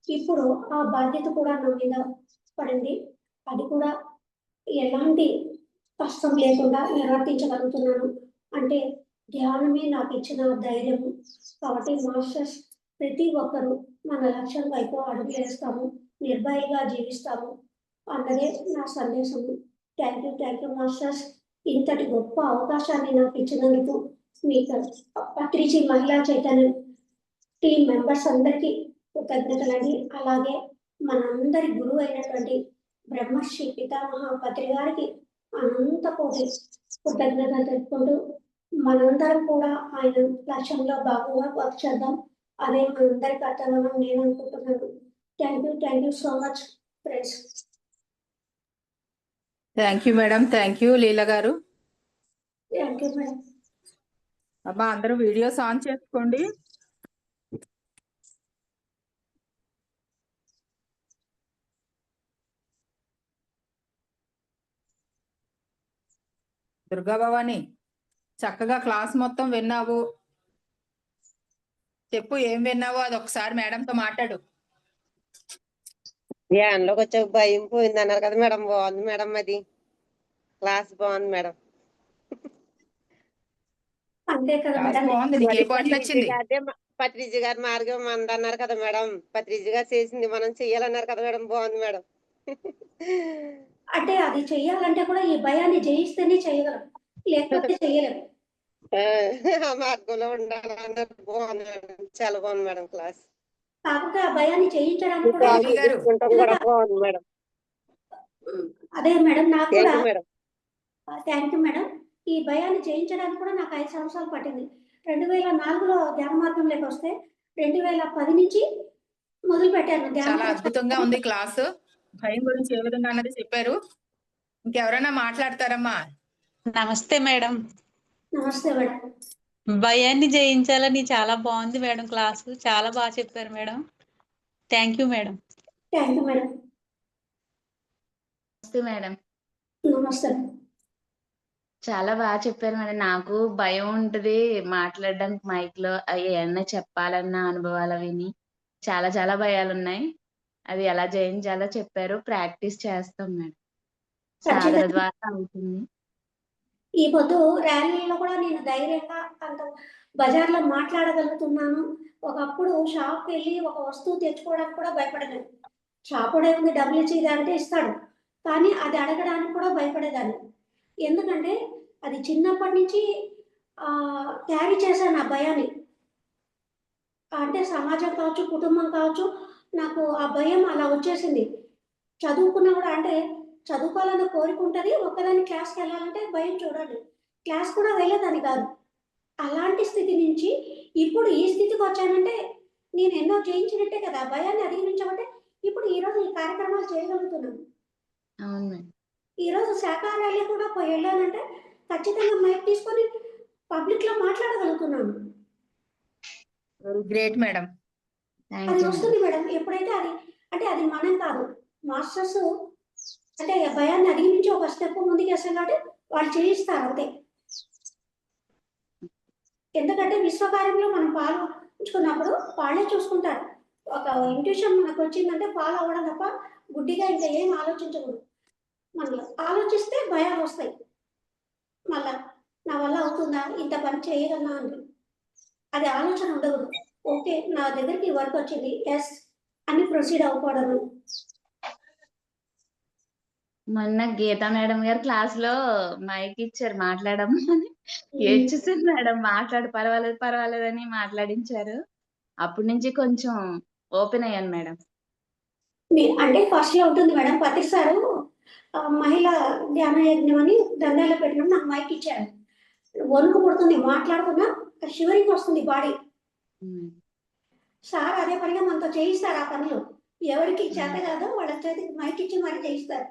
ఇప్పుడు ఆ బాధ్యత కూడా నా మీద పడింది. అది కూడా ఎలాంటి కష్టం లేకుండా నిర్వర్తించగలుగుతున్నాను. అంటే ధ్యానమే నాకిచ్చిన ధైర్యము. కాబట్టి మాస్టర్స్ ప్రతి ఒక్కరూ మన లక్ష్యం వైపు అడుగులేస్తాము. నిర్భయంగా జీవిస్తాము అన్నదే నా సందేశము. Thank you masters. ఇంతటి గొప్ప అవకాశాన్ని నాకు ఇచ్చినందుకు మీకు పత్రిజీ మహిళా చైతన్యం టీం మెంబర్స్ అందరికీ కృతజ్ఞతలండి. అలాగే మనందరి గురువు అయినటువంటి బ్రహ్మశ్రీ పితామహ పత్రి గారికి అనంత కోటి కృతజ్ఞతలు తెలుపుకుంటూ మనందరం కూడా ఆయన లక్ష్యంలో భాగంగా వర్క్ చేద్దాం. అదే మనందరి కర్తవ్యం నేను అనుకుంటున్నాను. Thank you so much friends. Thank you madam. Thank you Leela గారు. Thank you madam. అమ్మా అందరూ వీడియోస్ ఆన్ చేసుకోండి. దుర్గా భవాని చక్కగా క్లాస్ మొత్తం విన్నావు. చెప్పు ఏం విన్నావో అది ఒకసారి మేడంతో మాట్లాడు. ధ్యానంలోకి వచ్చే భయం పోయింది అన్నారు కదా మేడం. బాగుంది మేడం, అది క్లాస్ బాగుంది మేడం. అంతే కదా క్లాస్ మేడం. బాగుంది. నీకు ఏ పాయింట్ నచ్చింది? పత్రిజీ గారి మార్గం మంది అన్నారు కదా మేడం. పత్రిజీ గారు చేసింది మనం చెయ్యాలన్నారు కదా మేడం. బాగుంది మేడం. అంటే అది చెయ్యాలంటే కూడా ఈ భయాన్ని జయిస్తేనే చేయగలం, లేకపోతే చెయ్యలేము. ఆ మార్గంలో ఉండాలన్నారు. బాగుంది మేడం, చాలా బాగుంది మేడం క్లాస్. కాకపోతే ఆ భయాన్ని జయించడానికి కూడా దేవి గారు. కూడా బాగుంది మేడం. అదే మేడం నాకు థ్యాంక్ కూడా you madam. Thank you madam. ఈ భయాన్ని జయించడానికి కూడా నాకు 5 సంవత్సరాలు పట్టింది. 2004లో ధ్యాన మార్గంలోకి వస్తే 2010 నుంచి మొదలు పెట్టాను ధ్యాన చాలా అద్భుతంగా ఉంది క్లాసు. భయం గురించి ఏ విధంగా అన్నది చెప్పారు. ఇంకెవరైనా మాట్లాడతారమ్మా? నమస్తే మేడం. నమస్తే మేడం. భయాన్ని జయించాలని చాలా బాగుంది మేడం క్లాసు. చాలా బాగా చెప్పారు madam. Thank you madam. Thank you madam. నమస్తే మేడం. నమస్తే. చాలా బాగా చెప్పారు మేడం. నాకు భయం ఉంటది మాట్లాడడానికి మైక్ లో, ఏమన్నా చెప్పాలన్న అనుభవాలు విని చాలా చాలా భయాలు ఉన్నాయి. అది ఎలా జయించాలో చెప్పారు. ప్రాక్టీస్ చేస్తాం మేడం. సాధన ద్వారా అవుతుంది. ఈ పొద్దు ర్యాలీలో కూడా నేను ధైర్యంగా అంత బజార్లో మాట్లాడగలుగుతున్నాను. ఒకప్పుడు షాప్కి వెళ్ళి ఒక వస్తువు తెచ్చుకోవడానికి కూడా భయపడేదాన్ని. షాపుడే ఉంది, డబ్బులు ఇచ్చి అంటే ఇస్తాడు, కానీ అది అడగడానికి కూడా భయపడేదాన్ని. ఎందుకంటే అది చిన్నప్పటి నుంచి క్యారీ చేశాను ఆ భయాన్ని. అంటే సమాజం కావచ్చు, కుటుంబం కావచ్చు, నాకు ఆ భయం అలా వచ్చేసింది. చదువుకున్నా కూడా అంటే చదువుకోవాలన్న కోరిక ఉంటుంది. ఒక్కదాన్ని క్లాస్కి వెళ్ళాలంటే భయం చూడండి. క్లాస్ కూడా వెళ్ళేదాన్ని కాదు. అలాంటి స్థితి నుంచి ఇప్పుడు ఈ స్థితికి వచ్చానంటే నేను ఎన్నో జయించినట్టే కదా. భయాన్ని అధిగమించమంటే ఇప్పుడు ఈరోజు ఈ కార్యక్రమాలు చేయగలుగుతున్నాను. అవును మేడం. ఈరోజు శాఖాహారాలు కూడా పోయి వెళ్ళానంటే ఖచ్చితంగా మైక్ తీసుకొని పబ్లిక్లో మాట్లాడగలుగుతున్నాను. Very great madam. అది వస్తుంది మేడం. ఎప్పుడైతే అది అంటే అది మనం కాదు, మాస్టర్స్ అంటే భయాన్ని అధిగమించి ఒక స్టెప్ ముందుకు వేస్తాం కాబట్టి వాళ్ళు చేయిస్తారు అంతే. ఎందుకంటే విశ్వకార్యంలో మనం పాల్గొంచుకున్నప్పుడు వాళ్ళే చూసుకుంటారు. ఒక ఇంట్యూషన్ మనకు వచ్చిందంటే ఫాలో అవ్వడం తప్ప గుడ్డిగా ఇంకా ఏం ఆలోచించకూడదు. మనం ఆలోచిస్తే భయాలు వస్తాయి. మళ్ళా నా వల్ల అవుతుందా, ఇంత పని చేయగలనా అని అది ఆలోచన ఉండకూడదు. ఓకే, నా దగ్గరికి వర్క్ వచ్చింది, ఎస్ అని ప్రొసీడ్ అవ్వకూడదు. మొన్న గీతా మేడం గారు క్లాస్ లో మైక్ ఇచ్చారు మాట్లాడమని. ఏడ్చేసాను మేడం. పర్వాలేదు పర్వాలేదు అని మాట్లాడించారు. అప్పటి నుంచి కొంచెం ఓపెన్ అయ్యాను మేడం. అంటే ఫస్ట్ లో ఉంటుంది మేడం. పత్రి సారు మహిళా ధ్యాన యజ్ఞం అని దండాలో పెట్టినప్పుడు నాకు మైక్ ఇచ్చారు. వణుకు పుడుతుంది, మాట్లాడుతున్నా షివరింగ్ వస్తుంది బాడీ. సార్ అదే పనిగా మనతో చేయిస్తారు ఆ పనులు. ఎవరికి చేత కాదో వాళ్ళ చేతికి మైక్ ఇచ్చి మరి చేయిస్తారు.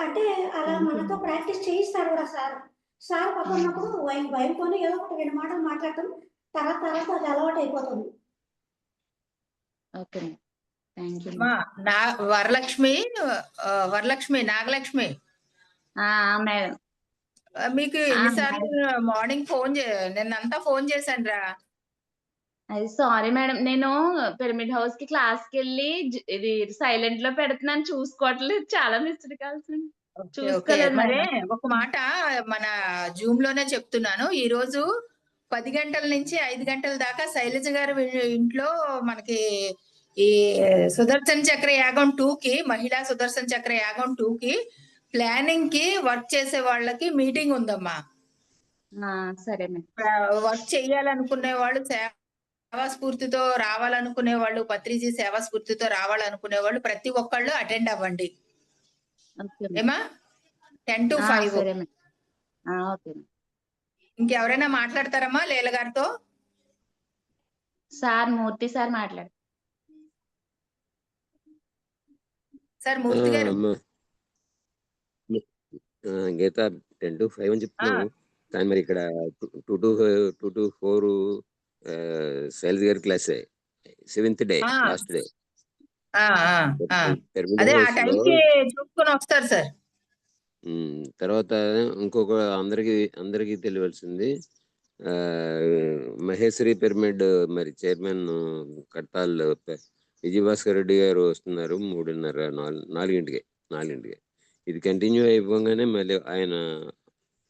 అంటే అలా మనతో ప్రాక్టీస్ చేయిస్తారు కూడా సార్. సార్ పక్కన ఉన్నప్పుడు భయంతోనే ఏదో ఒకటి 2 మాటలు మాట్లాడతాం. తర్వాత అది అలవాటు అయిపోతుంది. Okay thank you. Varalakshmi Nagalakshmi madam. మీకు ఎన్నిసార్లు మార్నింగ్ నిన్నంతా ఫోన్ చేశాను రా. అది సారీ మేడం, నేను పిరమిడ్ హౌస్ కి క్లాస్ కి వెళ్ళి ఇది సైలెంట్ లో పెడుతున్నాను, చూసుకోవట్లేదు. చాలా మిస్డ్ కాల్స్ చూసుకోలేదు. మరే ఒక మాట మన జూమ్ లోనే చెప్తున్నాను. ఈ రోజు 10 గంటల నుంచి 5 గంటల దాకా శైలజ గారు ఇంట్లో మనకి ఈ సుదర్శన్ చక్ర యాగం 2 కి, మహిళా సుదర్శన్ చక్ర యాగం 2 కి ప్లానింగ్ కి వర్క్ చేసే వాళ్ళకి మీటింగ్ ఉందమ్మా. సరే మేడం. వర్క్ చేయాలనుకునే వాళ్ళు, సేవా స్ఫూర్తితో రావాలనుకునే వాళ్ళు, పత్రిజీ సేవా స్ఫూర్తితో రావాలనుకునే వాళ్ళు ప్రతి ఒక్కళ్ళు అటెండ్ అవ్వండి. Okay madam. ఏమా 10 to 5. సరే మేడం. Okay madam. ఇంకెవరైనా మాట్లాడతారమ్మా లీల గారితో? సార్ మూర్తి సార్ మాట్లాడు. సార్ మూర్తి గారు. గీత 10 to 5 అని చెప్తున్నావు, కానీ మరి ఇక్కడ 2 to 4 శైలజ గారి క్లాసే, 7th డే లాస్ట్ డే. అదే ఆ టైంకి చూసుకొని వస్తారు సార్. తర్వాత ఇంకొక అందరికి తెలియవలసింది, మహేశ్వరి పిరమిడ్ మరి చైర్మన్ కట్టాల్ విజయభాస్కర్ రెడ్డి గారు వస్తున్నారు 3:30 4 ఇది కంటిన్యూ అయిపోగానే మళ్ళీ ఆయన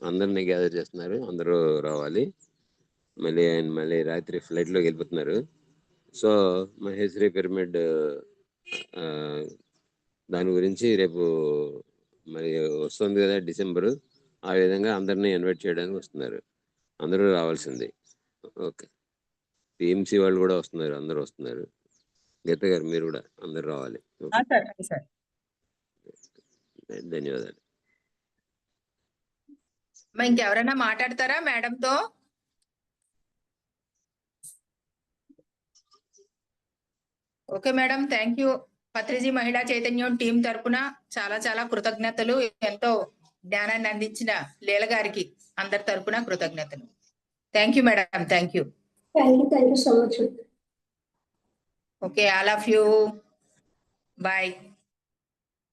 అందరినీ గ్యాదర్ చేస్తున్నారు, అందరూ రావాలి. మళ్ళీ రాత్రి ఫ్లైట్ లోకి వెళ్ళిపోతున్నారు. సో మహేశ్వరి పిరమిడ్ దాని గురించి రేపు మరి వస్తుంది కదా డిసెంబర్, ఆ విధంగా అందరినీ ఇన్వైట్ చేయడానికి వస్తున్నారు, అందరూ రావాల్సింది. ఓకే, టీఎంసీ వాళ్ళు కూడా వస్తున్నారు, అందరూ వస్తున్నారు. గీత గారు మీరు కూడా అందరు రావాలి. ధన్యవాదాలు. ఇంకెవరైనా మాట్లాడతారా మేడంతో? Okay madam, thank you. Patriji Mahila Chaitanyam team తరపున చాలా చాలా కృతజ్ఞతలు. ఎంతో జ్ఞానాన్ని అందించిన లీల గారికి అందరి తరపున కృతజ్ఞతలు. Thank you madam, thank you. Thank you so much. Okay, all of you bye.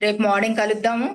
రేపు మార్నింగ్ కలుద్దాము.